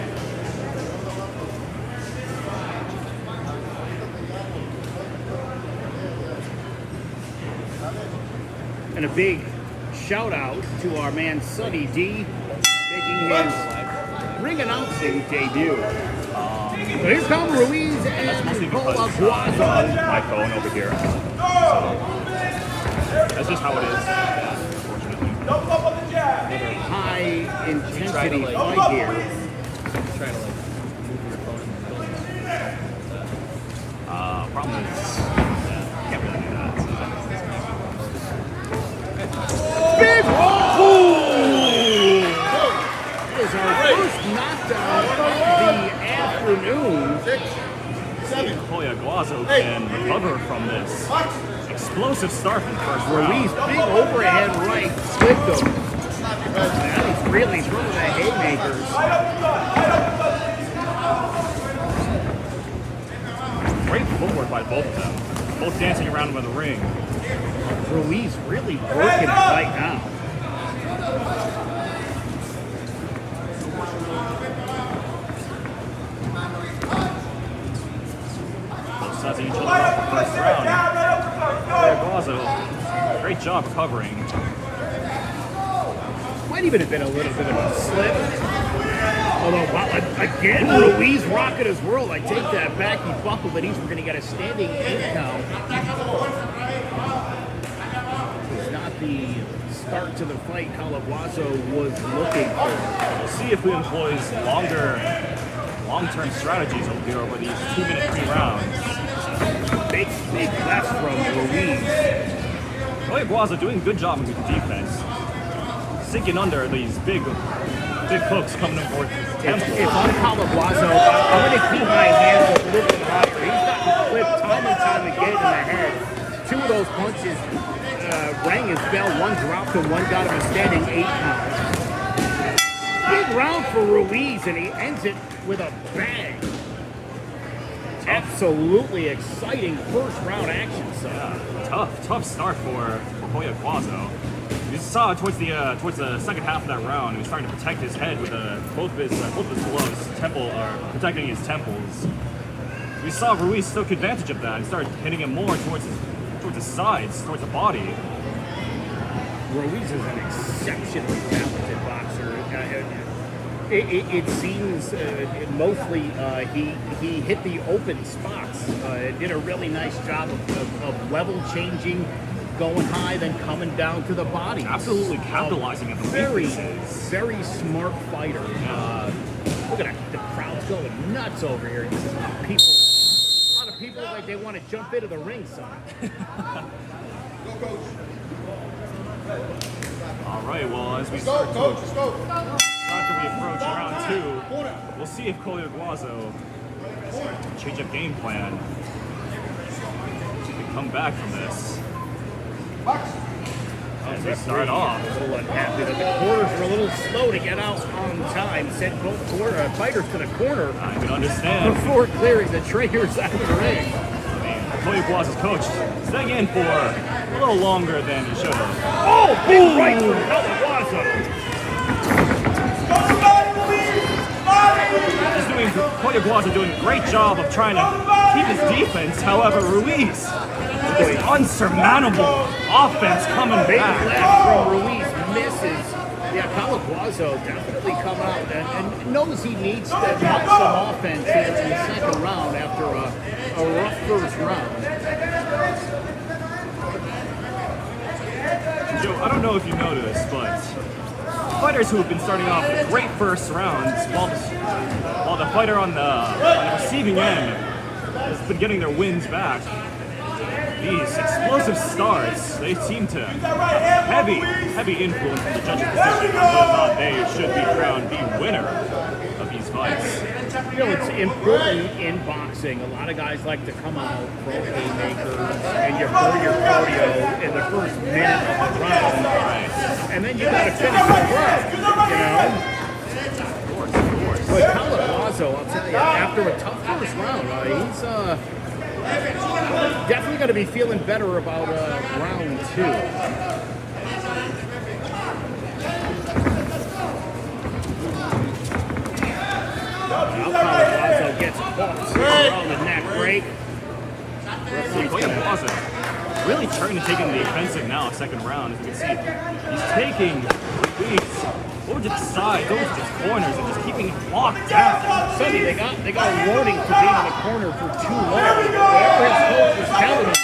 And a big shout out to our man Sonny D making his ring announcing debut. So here come Ruiz and Coyaguazo. My phone over here. So that's just how it is. Another high intensity fight here. Problem is, can't really do that. Big Ooh! That is our first knockdown of the afternoon. 6, 7. Coyaguazo can recover from this explosive start in the first round. Ruiz, big overhead right, slipped him. That is really throwing the haymakers. Great footwork by both of them. Both dancing around him in the ring. Ruiz really working it right now. Both sizing each other up for the first round. Coyaguazo, great job covering. Might even have been a little bit of a slip. Although, wow, again, Ruiz rocking his world. I take that back. He buckled, but he's going to get a standing 8 count. It's not the start to the fight Coyaguazo was looking for. We'll see if he employs long-term strategies over here over these 2-minute 3 rounds. Big left from Ruiz. Coyaguazo doing a good job with the defense. Sinking under these big big hooks coming in for his temple. If I'm Calaguazo, I'm going to keep my hands a little bit higher. He's gotten clipped time and time again in the head. 2 of those punches rang his bell. One dropped and one got him a standing 8 count. Big round for Ruiz, and he ends it with a bang. Absolutely exciting first round action, son. Yeah, tough start for Calaguazo. You saw towards the second half of that round, he was starting to protect his head with both of his gloves, protecting his temples. We saw Ruiz took advantage of that and started hitting him more towards his sides, towards the body. Ruiz is an exceptionally talented boxer. It seems mostly he hit the open spots. Did a really nice job of level changing, going high, then coming down to the body. Absolutely capitalizing at the weaknesses. Very smart fighter. Look at that. The crowd's going nuts over here. A lot of people like they want to jump into the ring, son. All right, well, as we start to approach round 2, we'll see if Calaguazo change up game plan. He can come back from this. As we start off. A little unhappy that the corners were a little slow to get out on time. Sent both fighters to the corner. I can understand. Before clearing the trainers out of the ring. Calaguazo's coach staying in for a little longer than he should have. Oh, big right from Calaguazo. Calaguazo doing a great job of trying to keep his defense. However, Ruiz, this unsurmountable offense coming Big back. left from Ruiz misses. Yeah, Calaguazo definitely come out and knows he needs to have some offense here in the second round after a rough first round. Joe, I don't know if you noticed, but fighters who have been starting off with great first rounds, while the fighter on the receiving end has been getting their wins back. These explosive starts, they seem to have heavy influence on the judges' decision on whether or not they should be crowned the winner of these fights. You know, it's important in boxing. A lot of guys like to come out, throw haymakers, and you burn your cardio in the first minute of the round. Right. And then you got to finish the round, you know? Of course. But Calaguazo, I'll tell you, after a tough first round, he's definitely going to be feeling better about round 2. Calaguazo gets caught around the neck break. Calaguazo really trying to take in the offensive now, second round. As you can see, he's taking these over to the side, over to the corners, and just keeping it locked down. Sonny, they got a warning for being in the corner for too long. Whatever his coach was telling him,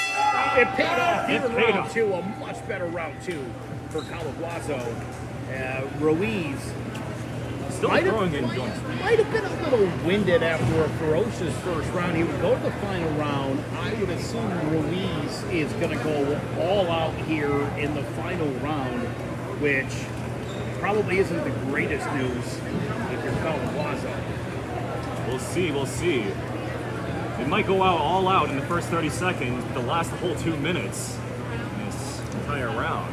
it paid off. Even round 2, a much better round 2 for Calaguazo. Ruiz Still throwing in joints. might have been a little winded after a ferocious first round. He would go to the final round. I would assume Ruiz is going to go all out here in the final round, which probably isn't the greatest news if you're Calaguazo. We'll see. It might go out all out in the first 30 seconds, but the last whole 2 minutes in this entire round.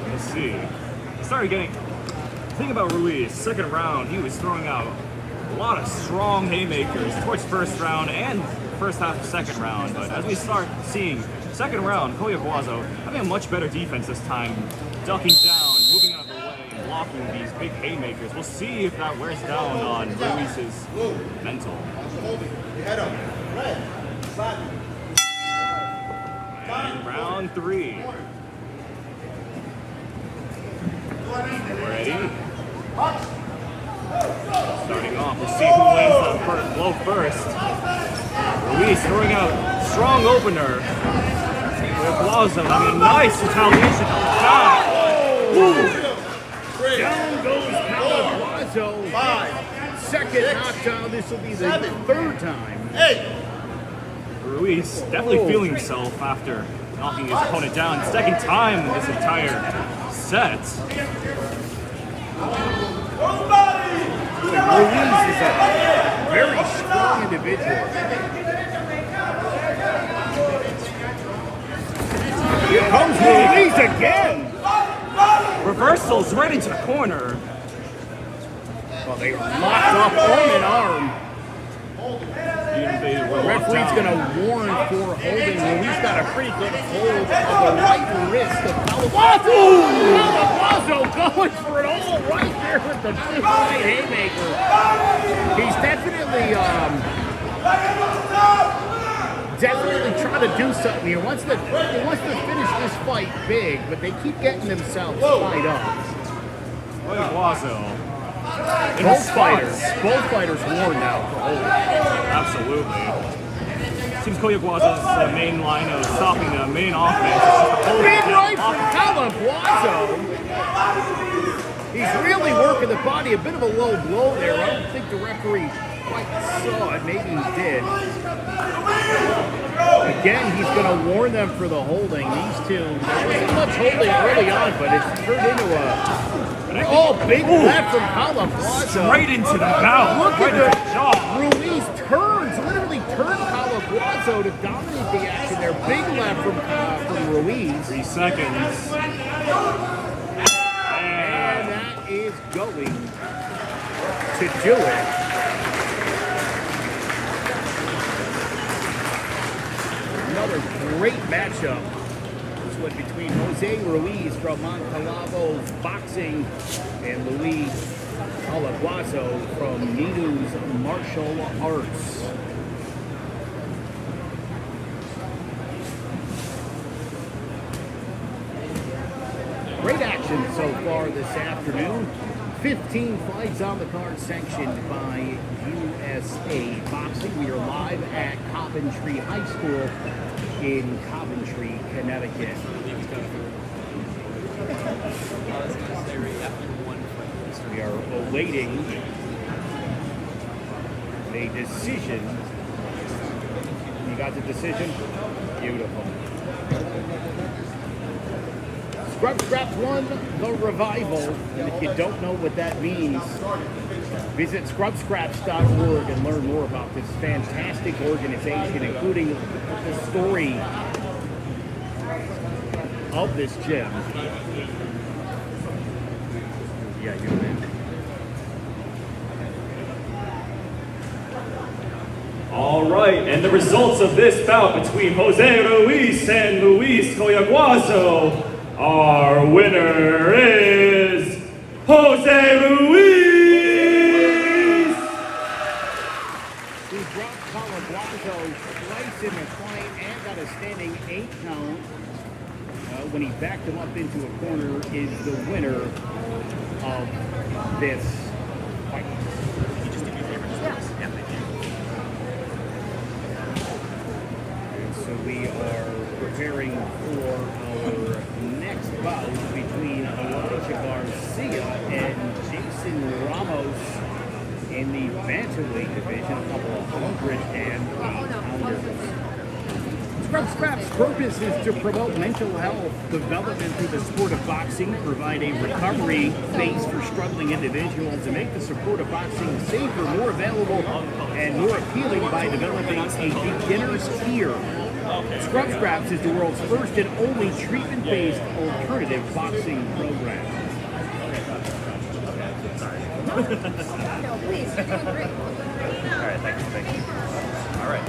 We'll see. The thing about Ruiz, second round, he was throwing out a lot of strong haymakers towards first round and first half of second round. But as we start seeing second round, Calaguazo having a much better defense this time, ducking down, moving out of the way, and blocking these big haymakers. We'll see if that wears down on Ruiz's mental. And round 3. Ready? Starting off, we'll see who wins the first blow first. Ruiz throwing out strong opener. Calaguazo having a nice retaliation. Down goes Calaguazo. Second knockdown. This will be the third time. Ruiz definitely feeling himself after knocking his opponent down second time this entire set. Ruiz is a very strong individual. Here comes Ruiz again. Reversals right into the corner. Well, they are locked up arm in arm. Referee's going to warn for holding. Ruiz got a pretty good hold of the right wrist of Calabazo. Calabazo going for it all right there with the two-line haymaker. He's definitely trying to do something here. He wants to finish this fight big, but they keep getting themselves tied up. Aguiar. Both fighters warned now for holding. Absolutely. Seems Aguiar's main line of stopping the main offense. It's just a Big right from Calabazo. He's really working the body. A bit of a low blow there. I don't think the referee quite saw it. Maybe he did. Again, he's going to warn them for the holding. These two, there wasn't much holding early on, but it's turned into a big left from Calabazo. right into the mouth. Look Right at into the jaw. Ruiz literally turned Calabazo to dominate the action there. Big left from Ruiz. 3 seconds. And that is going to do it. Another great matchup. This one between Jose Ruiz from Moncalavo's Boxing and Luis Calabazo from Ninu's Martial Arts. Great action so far this afternoon. 15 fights on the card sanctioned by USA Boxing. We are live at Coventry High School in Coventry, Connecticut. We are awaiting a decision. You got the decision? Beautiful. Scrub Scraps won the revival, and if you don't know what that means, visit scrubscraps.org and learn more about this fantastic organization, including the story of this gym. Yeah, you're in. All right, and the results of this bout between Jose Ruiz and Luis Collaguazo. Our winner is Jose Ruiz! He dropped Collaguazo twice in the fight and got a standing 8 count. When he backed him up into a corner, is the winner of this fight. You just did your favorite steps. Yeah, thank you. And so we are preparing for our next bout between Elijah Garcia and Jason Ramos in the bantamweight division, a couple of 108-pounders. Scrub Scrap's purpose is to promote mental health development through the sport of boxing, provide a recovery base for struggling individuals, and make the sport of boxing safer, more available, and more appealing by developing a beginner's tier. Scrub Scraps is the world's first and only treatment-based alternative boxing program. No, please, you're doing great. All right, thank you. All right.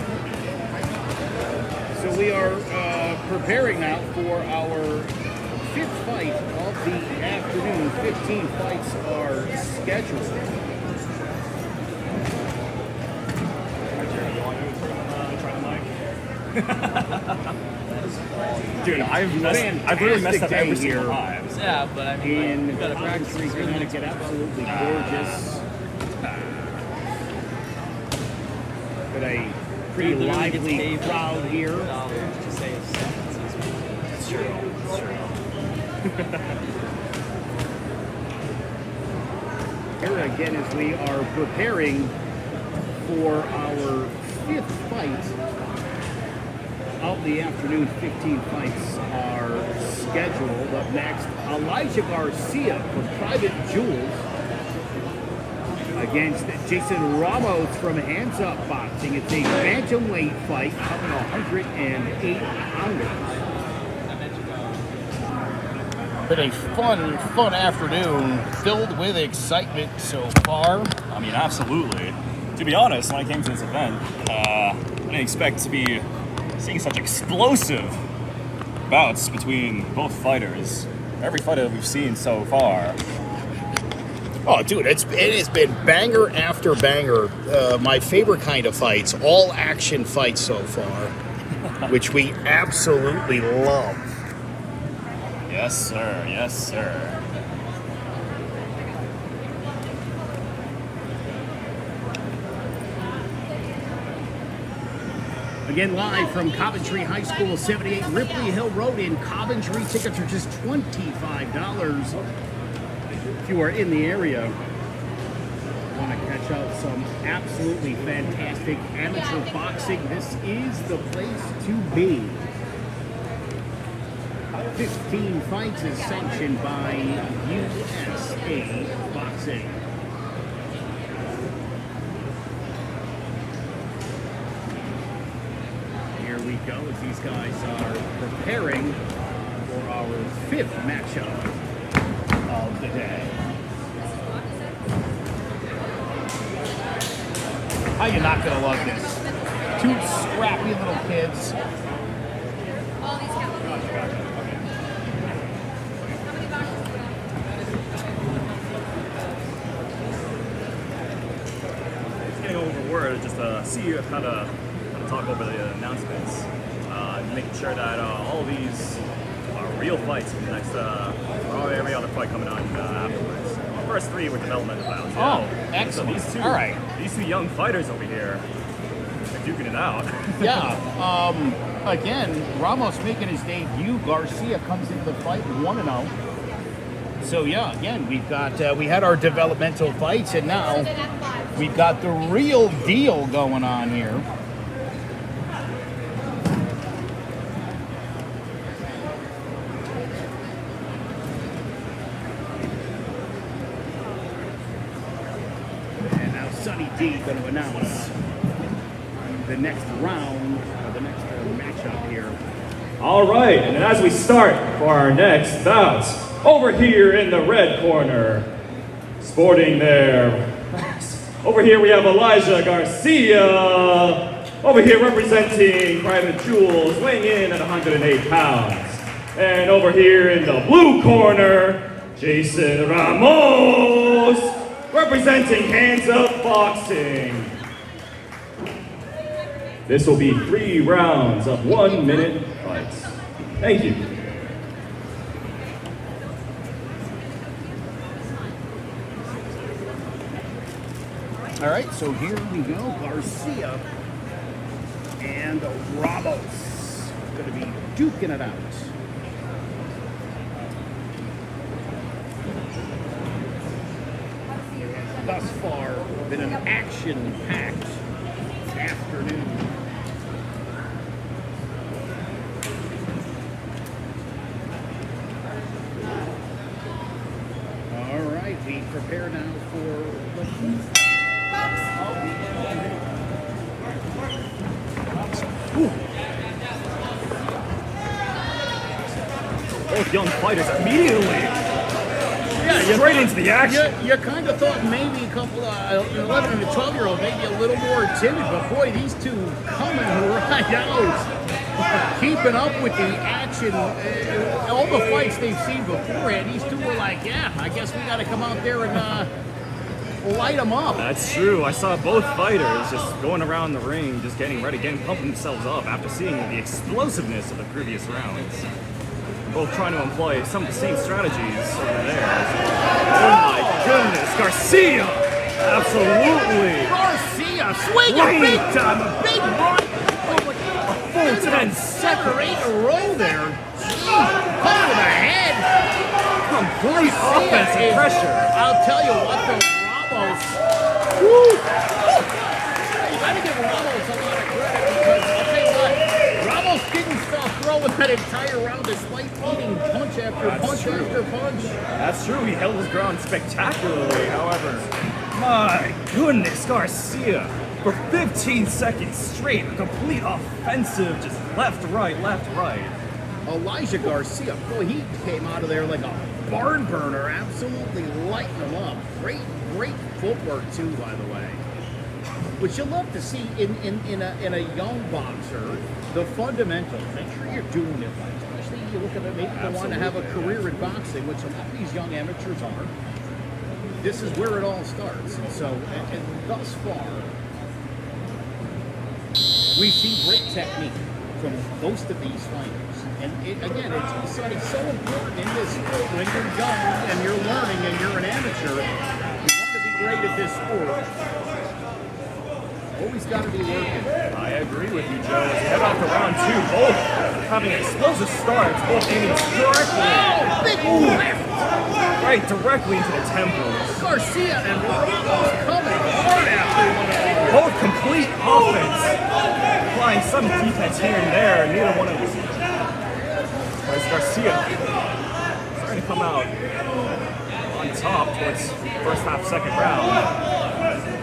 So we are preparing now for our 5th fight of the afternoon. 15 fights are scheduled. Dude, I've really messed up every single time. Yeah, but I mean, In you gotta practice. Coventry, Connecticut, absolutely gorgeous. But a pretty lively crowd here. To say a sentence. It's true. Here again as we are preparing for our 5th fight of the afternoon. 15 fights are scheduled. Up next, Elijah Garcia from Private Jewels. against Jason Ramos from Hands Up Boxing. It's a bantamweight fight, coming 108 pounders. Been a fun afternoon filled with excitement so far. I mean, absolutely. To be honest, when I came to this event, I didn't expect to be seeing such explosive bouts between both fighters. Every fighter that we've seen so far. Oh, dude, it has been banger after banger. My favorite kind of fights, all action fights so far, which we absolutely love. Yes, sir. Yes, sir. Again, live from Coventry High School, 78 Ripley Hill Road in Coventry. Tickets are just $25. If you are in the area, want to catch out some absolutely fantastic amateur boxing, this is the place to be. 15 fights is sanctioned by USA Boxing. Here we go as these guys are preparing for our 5th matchup of the day. How you not gonna love this? Two scrappy little kids. Getting over word, just see how to talk over the announcements, making sure that all these are real fights for the next, every other fight coming on afterwards. First 3 were developmental bouts. Oh, So excellent. these two, All right. these 2 young fighters over here are duking it out. Yeah. Again, Ramos making his debut. Garcia comes into the fight 1-0. So yeah, again, we've got we had our developmental fights, and now we've got the real deal going on here. And now Sonny D going to announce the next round, or the next matchup here. All right, and as we start for our next bout, over here in the red corner, sporting their... Over here we have Elijah Garcia. Over here representing Private Jewels, weighing in at 108 pounds. And over here in the blue corner, Jason Ramos, representing Hands Up Boxing. This will be 3 rounds of 1-minute fights. Thank you. All right, so here we go. Garcia and Ramos going to be duking it out. Thus far, been an action-packed afternoon. All right, we prepare now for the Both young fighters immediately Yeah, straight into the action. You kind of thought maybe a couple of 11 and a 12-year-old, maybe a little more timid, but boy, these two coming right out, keeping up with the action. All the fights they've seen beforehand, these two were like, yeah, I guess we got to come out there and light them up. That's true. I saw both fighters just going around the ring, just getting ready, pumping themselves up after seeing the explosiveness of the previous rounds. Both trying to employ some of the same strategies over there. Oh my goodness, Garcia! Absolutely! Garcia swinging big time, a big run. A full 10 7 or 8 in a row there. Caught with a head. complete offensive pressure. I'll tell you what, though, Ramos. Woo! You gotta give Ramos a lot of credit because I'll tell you what, Ramos didn't stop throwing that entire round despite eating punch after punch after punch. That's true. He held his ground spectacularly. However, My goodness, Garcia. For 15 seconds straight, a complete offensive, just left, right. Elijah Garcia, boy, he came out of there like a barn burner, absolutely lighting him up. Great footwork too, by the way. Which you love to see in a young boxer, the fundamentals. Make sure you're doing it right. Especially you look at it, maybe they want to have a career in boxing, which a lot of these young amateurs are. This is where it all starts. And so, and thus far, we've seen great technique from most of these fighters. And again, it's so important in this sport when you're young and you're learning and you're an amateur. You want to be great at this sport. Always got to be working. I agree with you, Joe. As we head off to round 2, both having explosive starts, both aiming directly. Oh, big left! Right, directly into the temples. Garcia and Ramos coming hard after one another. Both complete offense. Applying some defense here and there. Neither one of them. Whereas Garcia starting to come out on top towards first half, second round.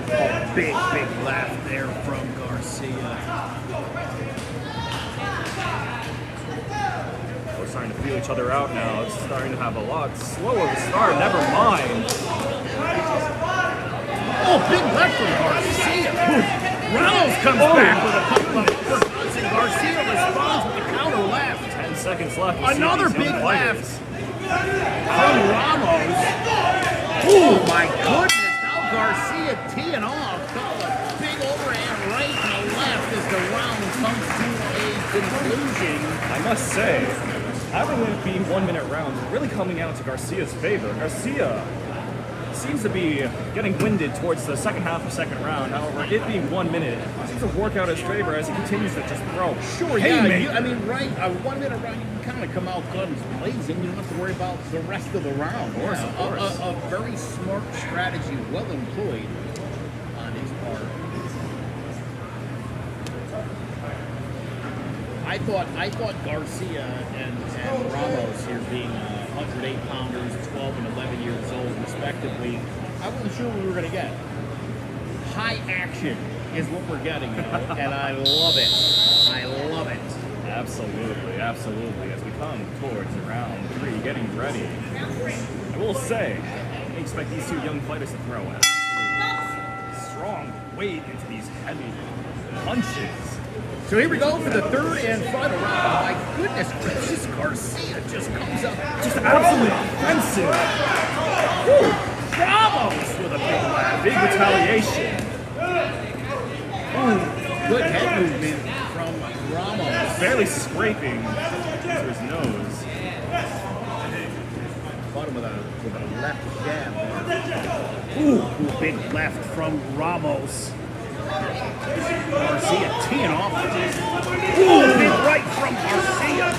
Oh, big left there from Garcia. We're starting to feel each other out now. It's starting to have a lot slower to start. Never mind. Oh, big left from Garcia. Ramos comes back with a couple of uppercuts, and Garcia responds with a counter left. 10 seconds left. Another big left from Ramos. Oh my goodness! Now Garcia teeing off. Couple of big overhand right and a left as the round comes to a conclusion. I must say, having it be 1 minute rounds really coming out to Garcia's favor. Garcia seems to be getting winded towards the second half of second round. However, it being 1 minute seems to work out his favor as he continues to just throw. Sure, yeah. I mean, right, a 1 minute round, you can kind of come out guns blazing. You don't have to worry about the rest of the round. Of course. A very smart strategy, well employed on his part. I thought Garcia and Ramos here being 108 pounders, 12 and 11 years old, respectively, I wasn't sure what we were going to get. High action is what we're getting, and I love it. I love it. Absolutely. As we come towards round 3, getting ready. I will say, I expect these two young fighters to throw strong weight into these heavy punches. So here we go for the third and final round. My goodness gracious, Garcia just comes up. Just absolutely offensive. Woo! Ramos with a big left. Big retaliation. Ooh, good head movement from Ramos. Barely scraping to his nose. Caught him with a left jab. Ooh, big left from Ramos. Garcia teeing off. Ooh, big right from Garcia.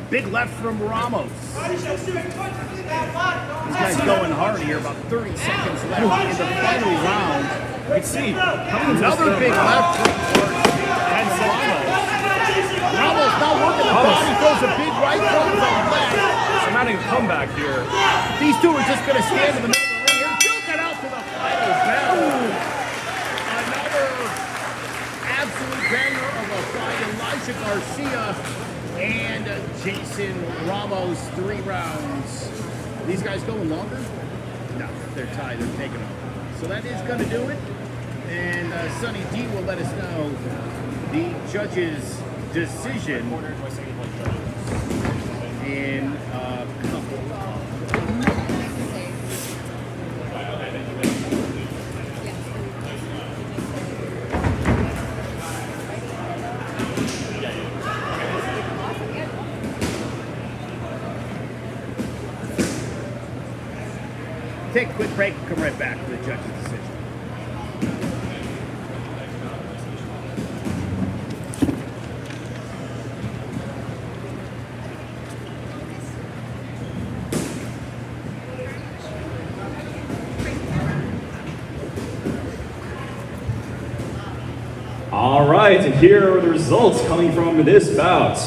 Big left from Ramos. These guys going hard here. About 30 seconds left in the final round. You can see Another big left from Garcia and Ramos. Ramos now working the body. Throws a big right from the left. I'm having a comeback here. These two are just going to stand in the middle of the ring here. Duke it out to the final bell. Another absolute banger of a fight. Elijah Garcia and Jason Ramos, 3 rounds. These guys going longer? No, they're tied. They're taking over. So that is going to do it. And Sonny D will let us know the judge's decision in a couple of Take a quick break and come right back to the judge's decision. All right, and here are the results coming from this bout.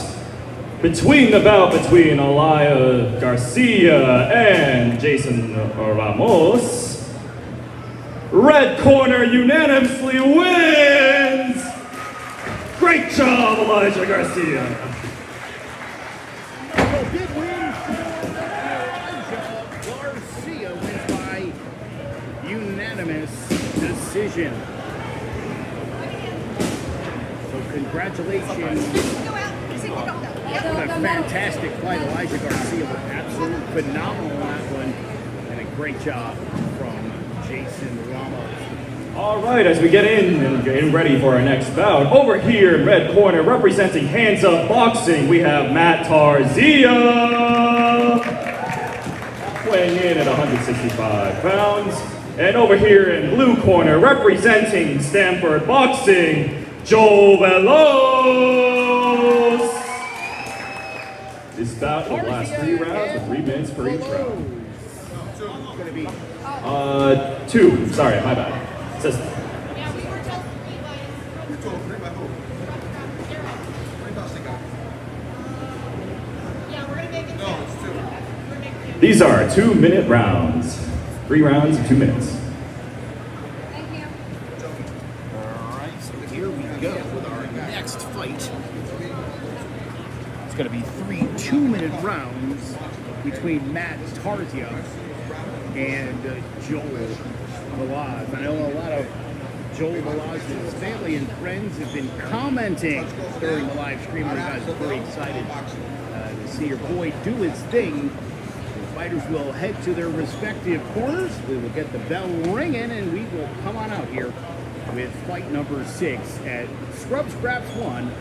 Between Elijah Garcia and Jason Ramos, red corner unanimously wins. Great job, Elijah Garcia. So did win. Garcia wins by unanimous decision. So congratulations. Go out. See your doctor. What a fantastic fight. Elijah Garcia was absolutely phenomenal on that one. And a great job from Jason Ramos. All right, as we get in and getting ready for our next bout, over here in red corner, representing Hands Up Boxing, we have Matt Tarzia, weighing in at 165 pounds. And over here in blue corner, representing Stanford Boxing, Joe Velos. This bout will last 3 rounds with 3 minutes per each round. Going to be 2, sorry, my bad. It says Yeah, we were told 3 by. Yeah, we're gonna make it. No, it's 2. We're making it. these are 2-minute rounds. 3 rounds in 2 minutes. Thank you. Alright, so here we go with our next fight. It's going to be 3 2-minute rounds between Matt Tarzia and Joel Velaz. I know a lot of Joel Velaz's family and friends have been commenting during the live stream. You guys are very excited to see your boy do his thing. The fighters will head to their respective corners. We will get the bell ringing, and we will come on out here with fight number 6 at Scrub Scraps 1.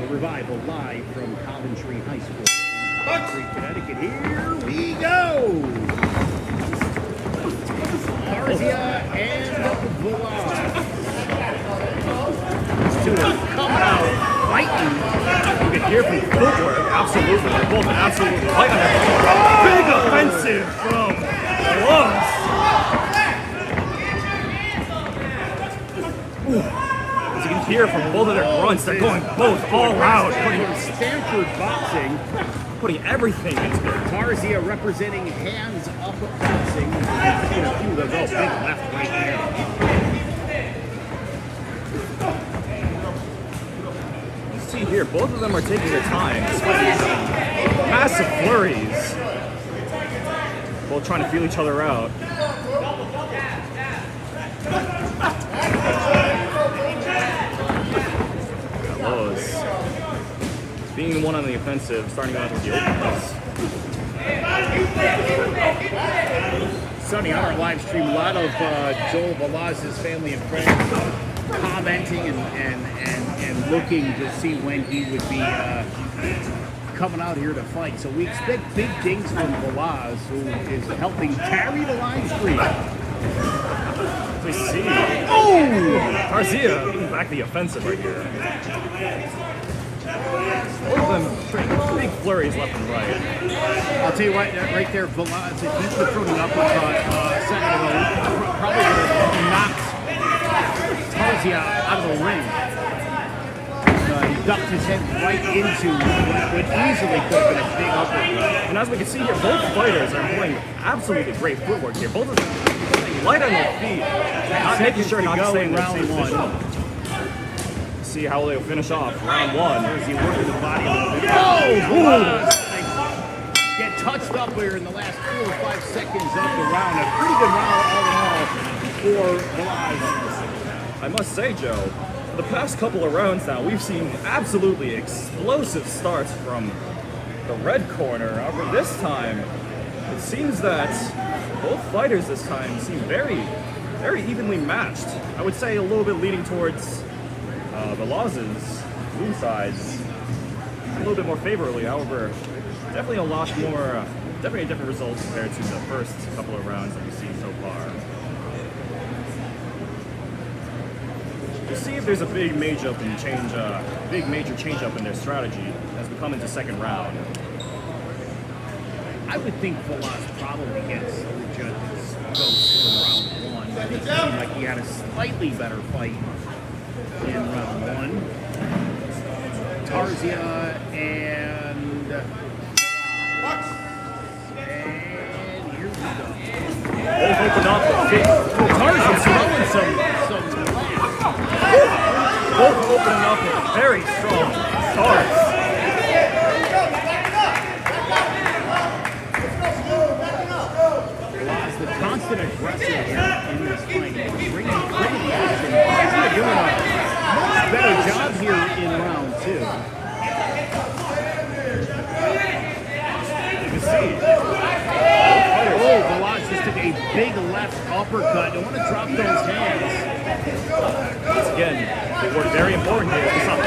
The Revival live from Coventry High School, Coventry, Connecticut. Here we go. Tarzia and Velaz. These two are coming out fighting. You can hear from the footwork, absolutely. They're both absolutely fighting. Big offensive from Solis. As you can hear from both of their grunts, they're going both all out, Stanford Boxing. putting everything into it. Tarzia representing Hands Up Boxing. You've seen a few of those. Oh, big left right there. You see here, both of them are taking their time, despite massive flurries. Both trying to feel each other out. Lows. Being the one on the offensive, starting out with the openness. Sunny, on our live stream, a lot of Joel Velaz's family and friends commenting and looking to see when he would be coming out here to fight. So we expect big things from Velaz, who is helping carry the live stream. We see Tarzia being back the offensive right here. Both of them trading big flurries left and right. I'll tell you what, right there, Velaz, if he could throw an uppercut a second ago, probably would have knocked Tarzia out of the ring. He ducked his head right into what easily could have been a big uppercut. And as we can see here, both fighters are playing absolutely great footwork here. Both of them playing light on their feet, not making sure not to stay in their safe position. See how they'll finish off round 1. As he working the body a little bit. Oh! Get touched up here in the last 4 or 5 seconds of the round. A pretty good round all in all for Velaz. I must say, Joe, the past couple of rounds now, we've seen absolutely explosive starts from the red corner. However, this time, it seems that both fighters this time seem very, very evenly matched. I would say a little bit leaning towards Velaz's blue sides a little bit more favorably. However, definitely a lot more, definitely a different result compared to the first couple of rounds that we've seen so far. We'll see if there's a big major change up in their strategy as we come into second round. I would think Velaz probably gets the judges' votes for round 1. I think it seemed like he had a slightly better fight in round 1. Tarzia and here we go. Both open up. Tarzia some Both opening up with very strong starts. The constant aggressor here in this fight, bringing the action. He's doing a much better job here in round 2. You can see. Oh, Veloz just took a big left uppercut. Don't want to drop those hands. Again, they were very important here. We saw a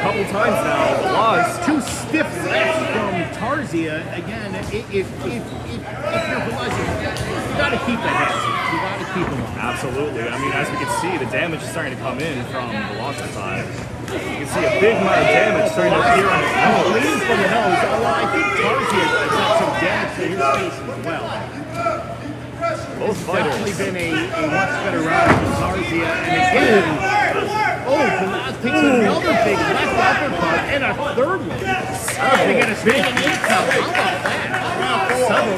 couple times now. Veloz. Two stiff lefts from Tarzia. Again, if you're Veloz, you got to keep the hands. You got to keep them on. Absolutely. I mean, as we can see, the damage is starting to come in from Veloz's side. You can see a big amount of damage starting to appear on his nose. Bleeding from the nose. Although I think Tarzia has got some damage to his face as well. Both Definitely fighters. been a much better round for Tarzia. And again, Veloz takes another big left uppercut and a third one. They get a standing 8 count. How about that? Several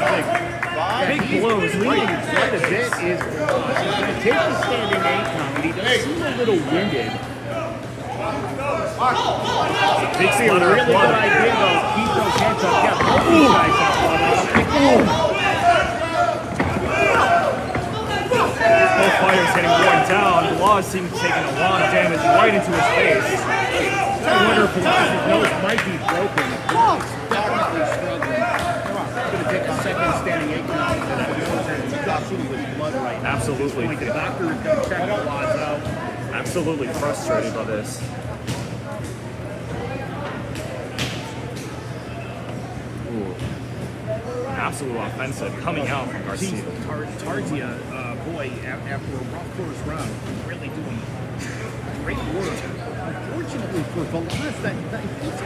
big blows. Leading quite a bit is Veloz. He's going to take the standing 8 count. He does seem a little winded. Big See, a splitter really of good blood. idea though. Keep those hands up. Yeah, both these guys have blood. Both fighters getting worn down. Veloz seems taking a lot of damage right into his face. I wonder if Veloz's nose might be broken. He's definitely struggling. He's going to take a second standing 8 count for that nose and gushing with blood right now. Absolutely. Like the doctor is going to check Veloz out. Absolutely frustrated by this. Ooh. Absolute offensive coming out from Garcia. Tarzia, boy, after a rough first round, really doing great work. Unfortunately for Veloz, that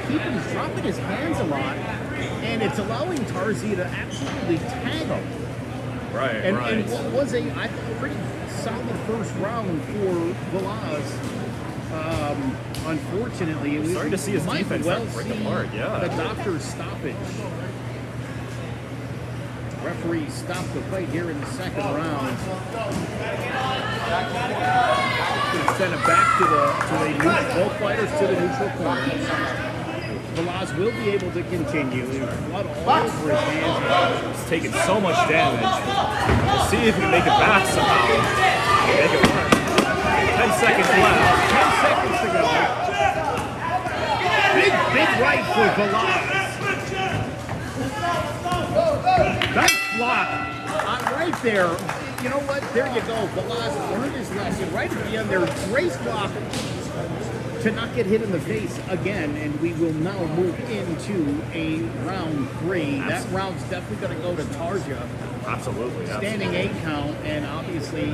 he's dropping his hands a lot, and it's allowing Tarzia to absolutely tag him. Right, And right. what was I thought, a pretty solid first round for Veloz. Unfortunately, we Starting to see his might defense well break see apart, yeah. the doctor's stoppage. Referee stopped the fight here in the second round. Send it back to both fighters to the neutral corner. Veloz will be able to continue. There's blood all over his hands. He's taking so much damage. We'll see if he can make it back somehow. Make it work. 10 seconds left. 10 seconds to go. Big right for Veloz. Nice block. Right there. You know what? There you go. Veloz learned his lesson right at the end there. Race block to not get hit in the face again, and we will now move into a round 3. That round's definitely going to go to Tarzia. Absolutely. Standing 8 count, and obviously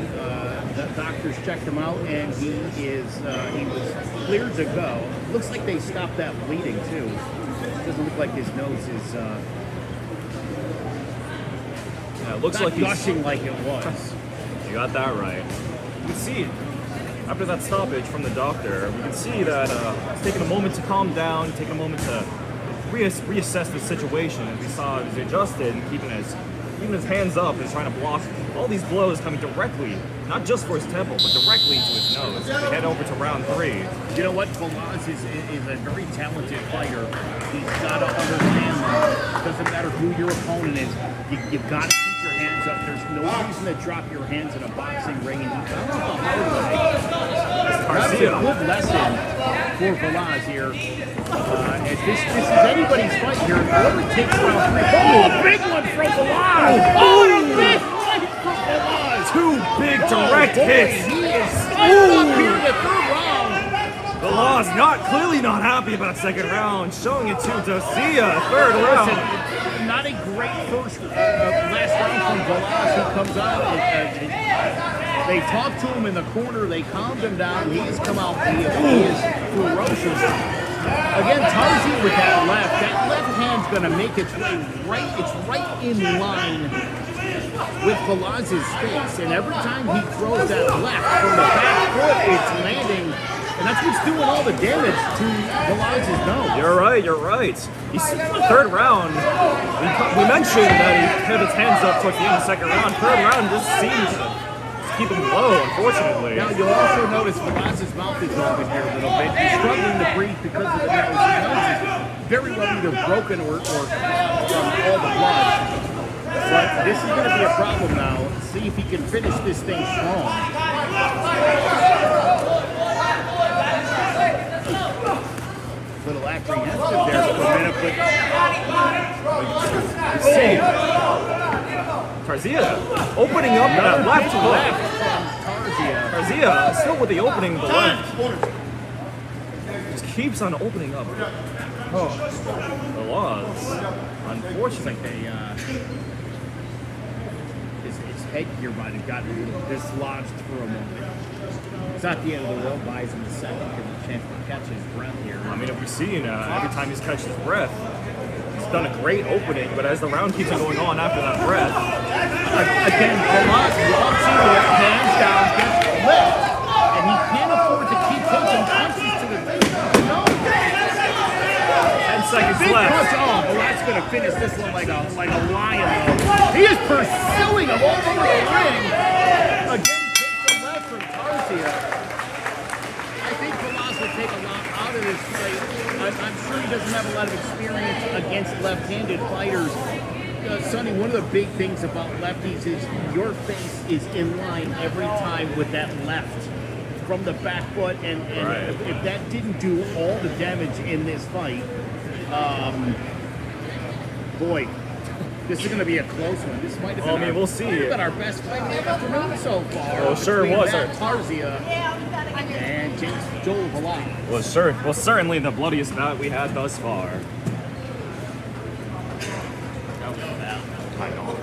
the doctors checked him out, and he was cleared to go. Looks like they stopped that bleeding too. Doesn't look like his nose is Yeah, it looks not like he's gushing like it was. You got that right. You can see after that stoppage from the doctor, we can see that he's taking a moment to calm down, taking a moment to reassess the situation. And we saw he's adjusted and keeping his hands up and trying to block all these blows coming directly, not just for his temple, but directly into his nose. We head over to round 3. You know what? Veloz is a very talented fighter. He's got to understand that. It doesn't matter who your opponent is. You've got to keep your hands up. There's no reason to drop your hands in a boxing ring. And he found it the hard way. That's a good lesson for Veloz here. If this is anybody's fight here, whoever takes round 3. Oh, a big one from Veloz! Oh, a big fight from Veloz! 2 big direct hits. He is fighting up here in the third round. Veloz clearly not happy about second round, showing it to Garcia, third round. Listen, not a great last round from Veloz who comes out. They talked to him in the corner, they calmed him down, he has come out, he is ferocious. Again, Tarzia with that left hand's gonna make its way it's right in line with Veloz's face, and every time he throws that left from the back foot, it's landing. And that's what's doing all the damage to Veloz's nose. You're right. He's the third round. We mentioned that he had his hands up towards the end of the second round. Third round just seems keep him low, unfortunately. Now you'll also notice Velaz's mouth is open here a little bit. He's struggling to breathe because of the nose. His nose is very well either broken or from all the blood. But this is going to be a problem now. See if he can finish this thing strong. Little apprehensive there for a minute, but See, Tarzia opening up that left hook. Tarzia still with the opening of the left. Just keeps on opening up. Oh, the laws. Unfortunately, his headgear might have gotten a little dislodged for a moment. It's not the end of the world. Buys him a second, give him a chance to catch his breath here. I mean, if we've seen every time he's catched his breath, he's done a great opening, but as the round keeps on going on after that breath, Again, Velaz walks into it, hands down, gets the lift, and he can't afford to keep taking punches to the face. No. 10 seconds Big left. punch. Oh, Velaz's going to finish this one like a lion, though. He is pursuing him all over the ring. Again, he takes the left from Tarzia. I think Velaz will take a lot out of this fight. I'm sure he doesn't have a lot of experience against left-handed fighters. Sonny, one of the big things about lefties is your face is in line every time with that left from the back foot, and Right. if that didn't do all the damage in this fight, boy, this is going to be a close one. This might have been Well, I mean, we'll see. might have been our best fight of the afternoon so far. Well, sure between was. Matt Tarzia and Joel Velaz. Well, certainly the bloodiest bout we had thus far. I know.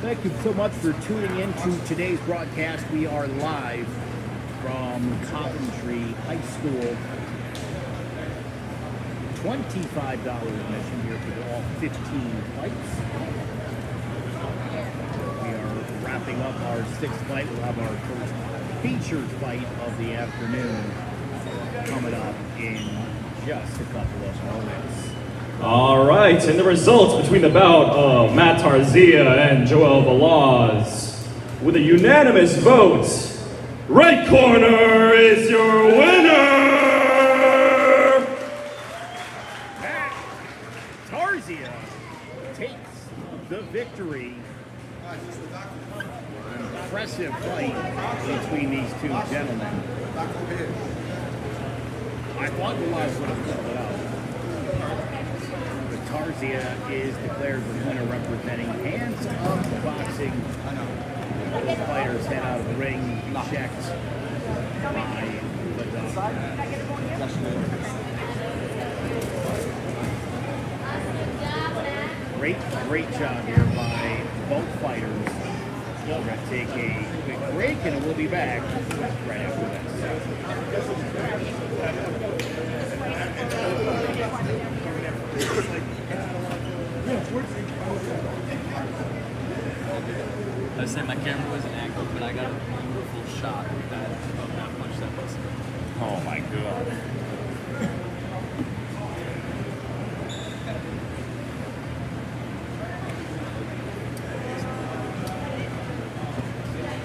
Thank you so much for tuning in to today's broadcast. We are live from Coventry High School. $25 admission here for all 15 fights. We are wrapping up our sixth fight. We'll have our first featured fight of the afternoon coming up in just a couple of moments. All right, and the results between the bout of Matt Tarzia and Joel Velaz, with a unanimous vote, right corner is your winner! Matt Tarzia takes the victory. Impressive fight between these two gentlemen. I thought Velaz would have pulled it out. But Tarzia is declared the winner, representing Hands Up Boxing. Both fighters head out of the ring, checked by the doctor. Great job here by both fighters. We're going to take a quick break and we'll be back right after I was saying my camera wasn't accurate, but I got a beautiful shot of that punch that was. Oh my god.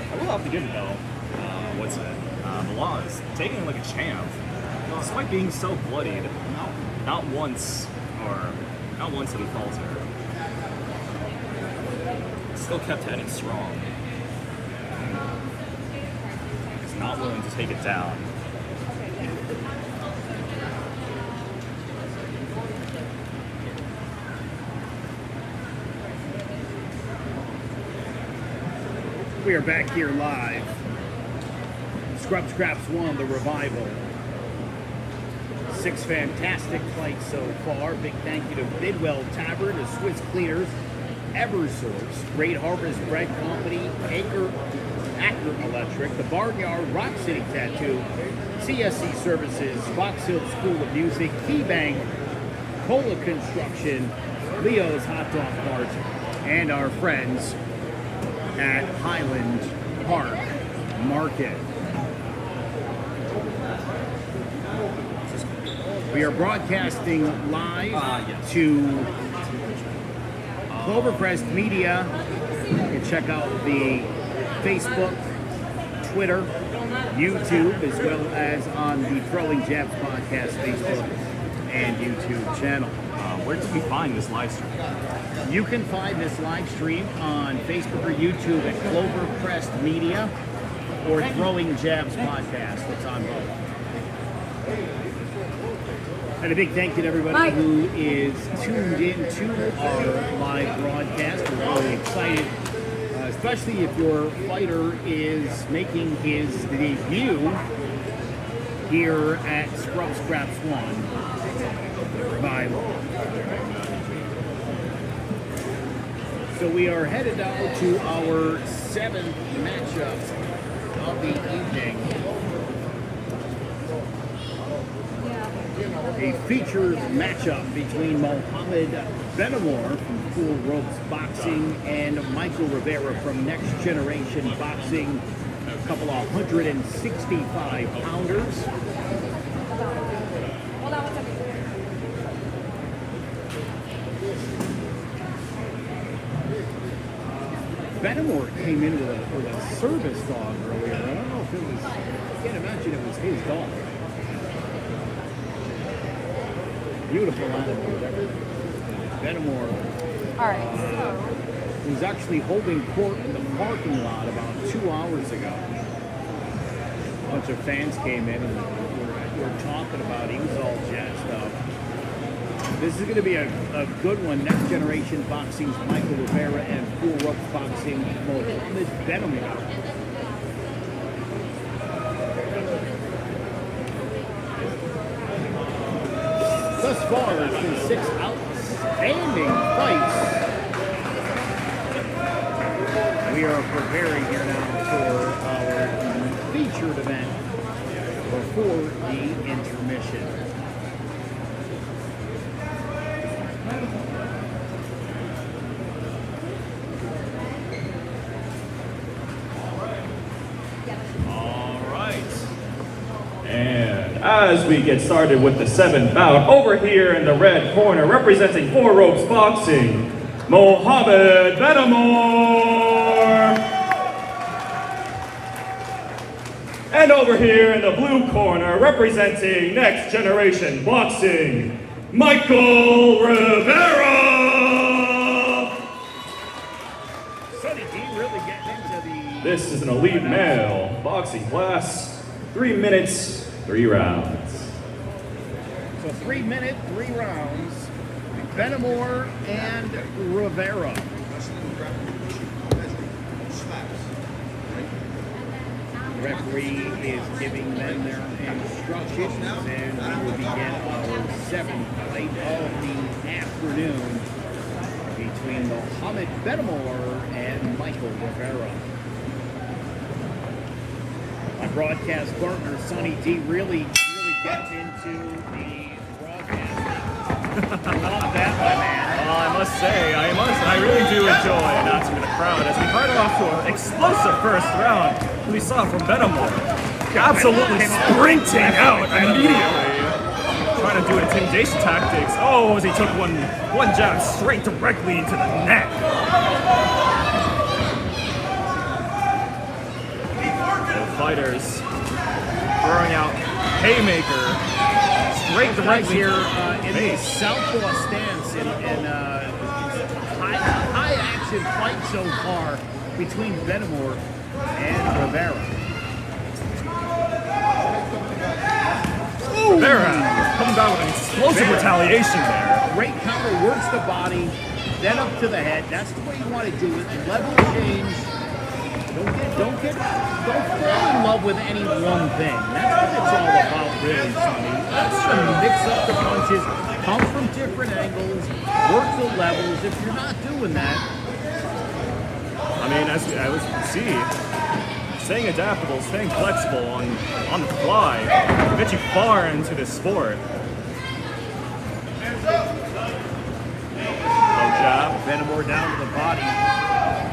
I will have to give it though. What's it? Velaz taking it like a champ. Despite being so bloodied, not once did he falter. Still kept heading strong. He's not willing to take it down. We are back here live. Scrub Scraps won the revival. 6 fantastic fights so far. Big thank you to Bidwell Tavern, the Swiss Cleaners, Eversource, Great Harvest Bread Company, Ackert Electric, the Barnyard, Rock City Tattoo, CSC Services, Fox Hill School of Music, KeyBank, Cola Construction, Leo's Hot Dog Cart, and our friends at Highland Park Market. We are broadcasting live to Clovercrest Media. You can check out the Facebook, Twitter, YouTube, as well as on the Throwing Jabs Podcast Facebook and YouTube channel. Where can we find this live stream? You can find this live stream on Facebook or YouTube at Clovercrest Media or Throwing Jabs Podcast. It's on both. And a big thank you to everybody who is tuned in to our live broadcast. We're really excited, especially if your fighter is making his debut here at Scrub Scraps 1 by law. So we are headed now to our 7th matchup of the evening. A featured matchup between Mohammad Benamoor from Cool Ropes Boxing and Michael Rivera from Next Generation Boxing, a couple of 165-pounders. Benamoor came in with a service dog earlier. I don't know if it was, I can't imagine it was his dog. Beautiful animal there. Benamoor was actually holding court in the parking lot about 2 hours ago. A bunch of fans came in and were talking about it. He was all jazzed up. This is going to be a good one. Next Generation Boxing's Michael Rivera and Cool Ropes Boxing Mohammad Benamoor. Thus far, it's been 6 outstanding fights. We are preparing here now for our featured event before the intermission. As we get started with the 7th bout, over here in the red corner, representing Four Ropes Boxing, Mohammad Benamoor. And over here in the blue corner, representing Next Generation Boxing, Michael Rivera. Sonny D really getting into the... This is an elite male boxing class, 3 minutes, 3 rounds. So 3 minute, 3 rounds. Benamoor and Rivera. The referee is giving them their instructions, and we will begin our 7th fight of the afternoon between Mohammad Benamoor and Michael Rivera. My broadcast partner, Sonny D, really gets into the broadcasting. I love that, my man. Well, I must say, I really do enjoy announcing to the crowd as we head off to an explosive first round. We saw from Benamoor absolutely sprinting out immediately, trying to do intimidation tactics. Oh, as he took one jab straight directly into the neck. Fighters throwing out haymaker straight directly here in the southpaw stance in high action fight so far between Benamoor and Rivera. Rivera coming down with an explosive retaliation there. Great counter, works the body, then up to the head. That's the way you want to do it. Level change. Don't fall in love with any one thing. That's what it's all about, really, Sonny. That's to mix up the punches, come from different angles, work the levels. If you're not doing that, I mean, as we see, staying adaptable, staying flexible on the fly, will get you far into this sport. Low jab. Benamoor down to the body.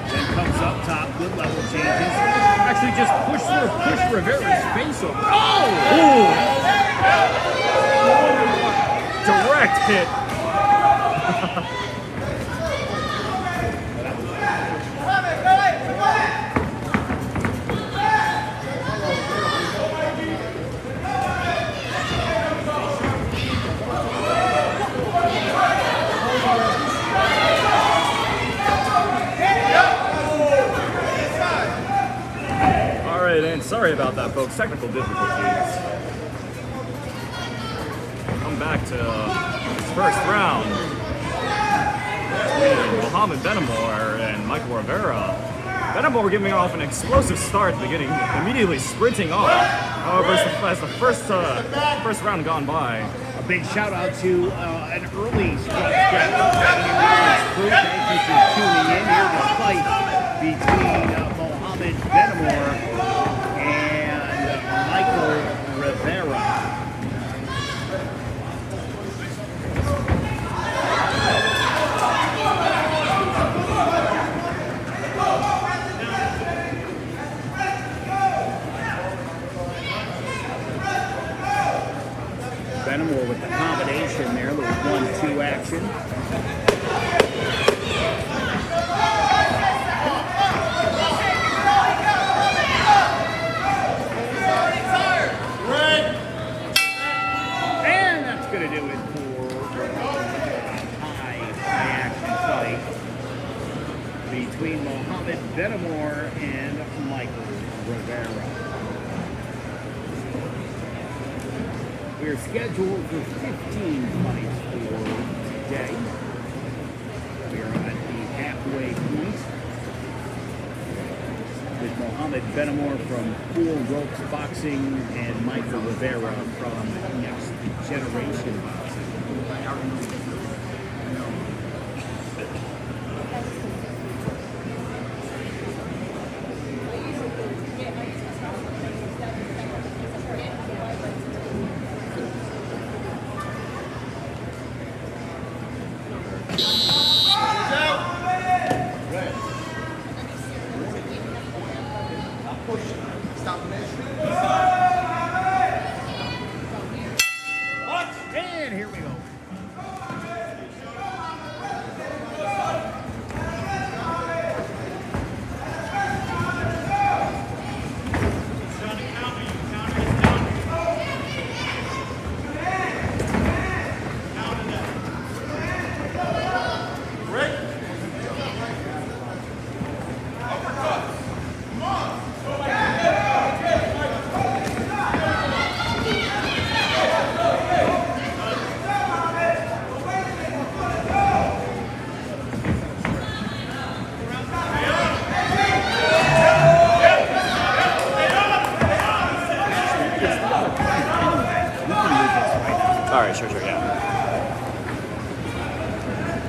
Then comes up top, good level changes. Actually just push Rivera's face over. Oh! Ooh! direct hit. Alright, and sorry about that, folks. Technical difficulties. Come back to this first round between Mohammad Benamoor and Michael Rivera. Benamoor giving off an explosive start at the beginning, immediately sprinting off. However, as the first round gone by, A big shout out to an early stretch crew. Thank you for tuning in here. The fight between Mohammad Benamoor and Michael Rivera. Benamoor with the combination there, the 1-2 action. And that's going to do it for a high action fight between Mohammad Benamoor and Michael Rivera. We are scheduled for 15 fights for today. We are at the halfway point with Mohammad Benamoor from Full Ropes Boxing and Michael Rivera from Next Generation Boxing. And here we go. Alright, sure, yeah.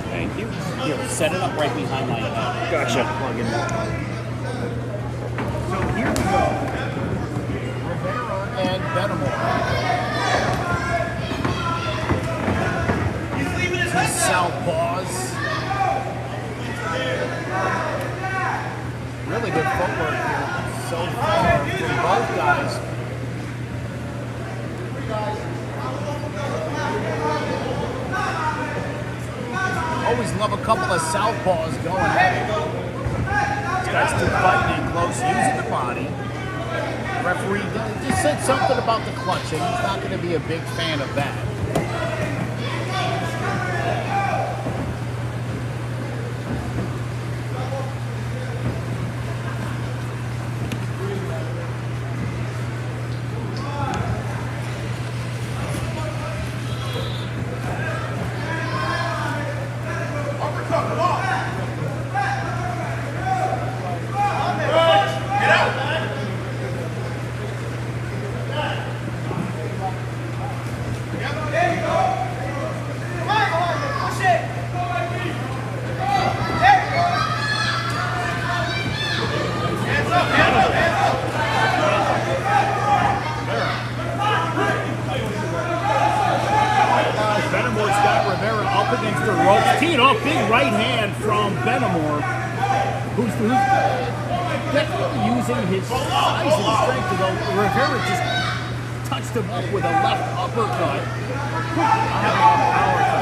Thank you. Here, set it up right behind my head. Gotcha. Plug in that. So here we go. Rivera and Benamoor. Two southpaws. Really good footwork here so far from both guys. Always love a couple of southpaws going at it. These guys still fighting in close, using the body. Referee just said something about the clutching. He's not going to be a big fan of that. Against the ropes, teeing off, big right hand from Benamoor, who's definitely using his size and strength to go. Rivera just touched him up with a left uppercut. Power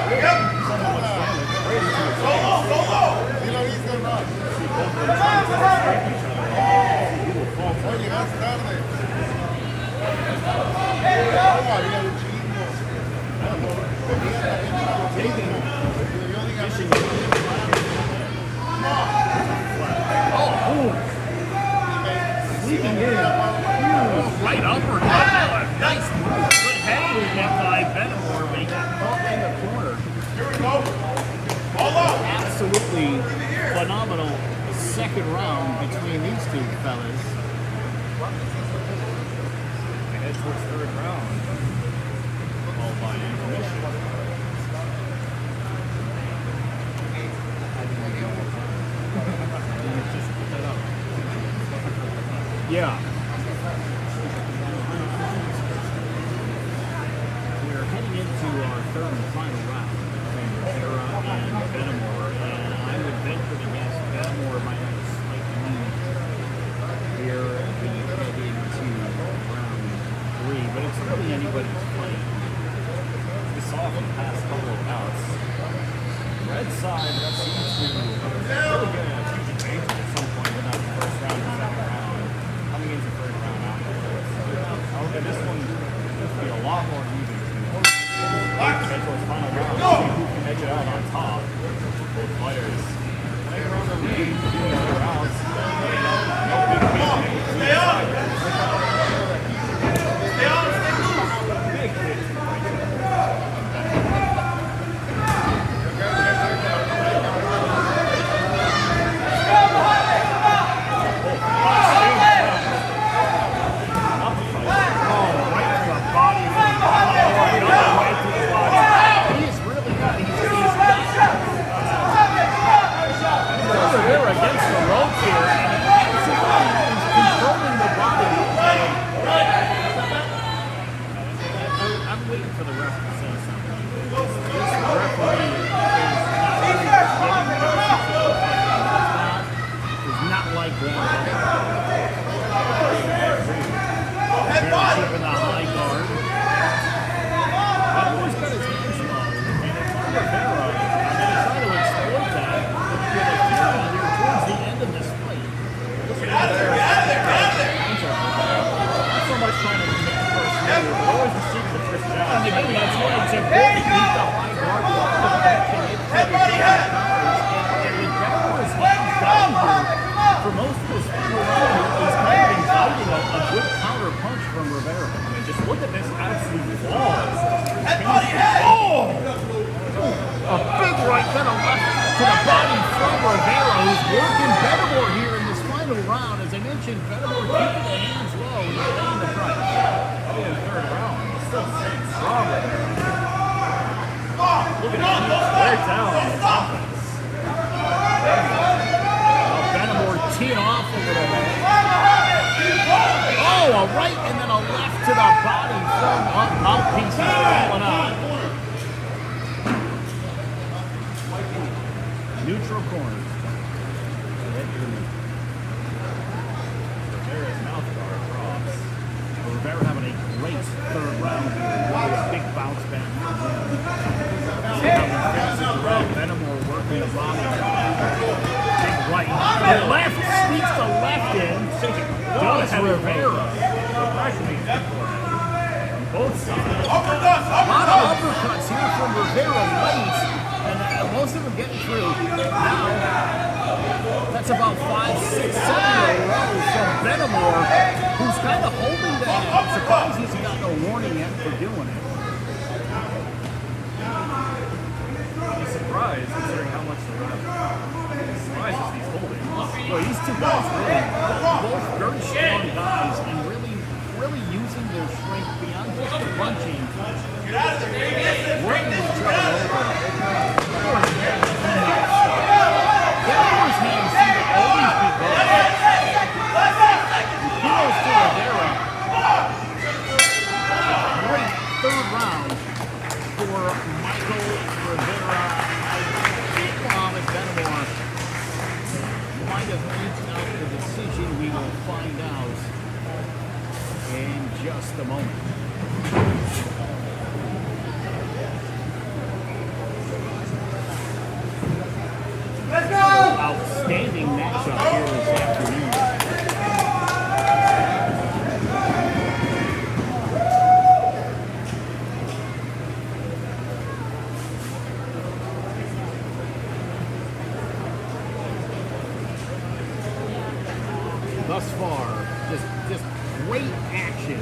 Right uppercut. Nice move. Good head movement by Benamoor, but he got caught in the corner. Here we go. Absolutely phenomenal second round between these two fellas. We head towards third round. Followed by Intermission. Yeah. We're heading into our third and final round between Rivera and Benamoor, and I would venture to guess Benamoor might have a slight lead here as we head into round 3, but it's really anybody's fight. We saw from the past couple of bouts. Red side seems to really get a huge advantage at some point in that first round and second round. Coming into third round afterwards. However, this one could be a lot more even. Head towards final round. See who can edge it out on top. Both players playing around the lead for doing other rounds. No big hit. Stay on! Stay on! Big hit. Against the ropes here, and he's controlling the body. I'm waiting for the ref to say something. This referee is not like that. Keeping the high guard. I've always got his hands low, and it's on Rivera. I'm going to try to exploit that. Towards the end of this fight. Get out of there! Get out of there! Get out of there! Not so much trying to make the first move, but always receiving the first down. And again, that's why it's important to keep the high guard. Head, buddy, head! And with Benamoor's hands down here, for most of his final round, he's kind of inviting a good counter punch from Rivera. I mean, just look at this absolute wall. Head, buddy, head! Oh! A big right, then a left to the body from Rivera, who's working Benamoor here in this final round. As I mentioned, Benamoor keeping the hands low and paying the price. Probably in the third round. He's still staying strong right there. Look at him. Right down on the offense. Benamoor teeing off a little bit. Oh, a right and then a left to the body from mouthpiece falling out. Neutral corner. Rivera's mouth guard drops. Rivera having a great third round here. Really a big bounce back. Benamoor working the body. Big right. The left sneaks the left in. Does Rivera. On both sides. A lot of uppercuts here from Rivera late. And most of them getting through. Now, that's about 5, 6, 7 in a row from Benamoor, who's kind of holding that. I'm surprised he's got no warning yet for doing it. He's surprised considering how much the ref surprises he's holding. Well, these two guys really, both very strong guys and really using their strength beyond just the punching. Get out of there! Working each other over. Benamoor's hands seem to always be good. Kudos to Rivera. Great third round for Michael Rivera. Mohammad Benamoor might have eked out the decision. We will find out in just a moment. outstanding matchup here this afternoon. Thus far, just great action.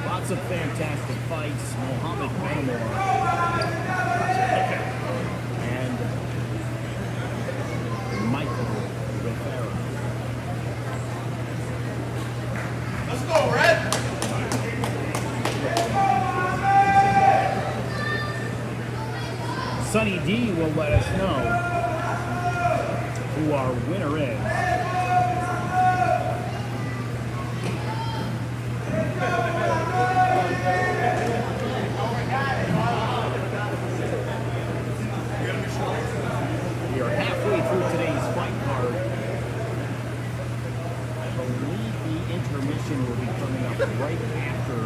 Lots of fantastic fights. Mohammad Benamoor and Michael Rivera. Let's go, Red! Sonny D will let us know who our winner is.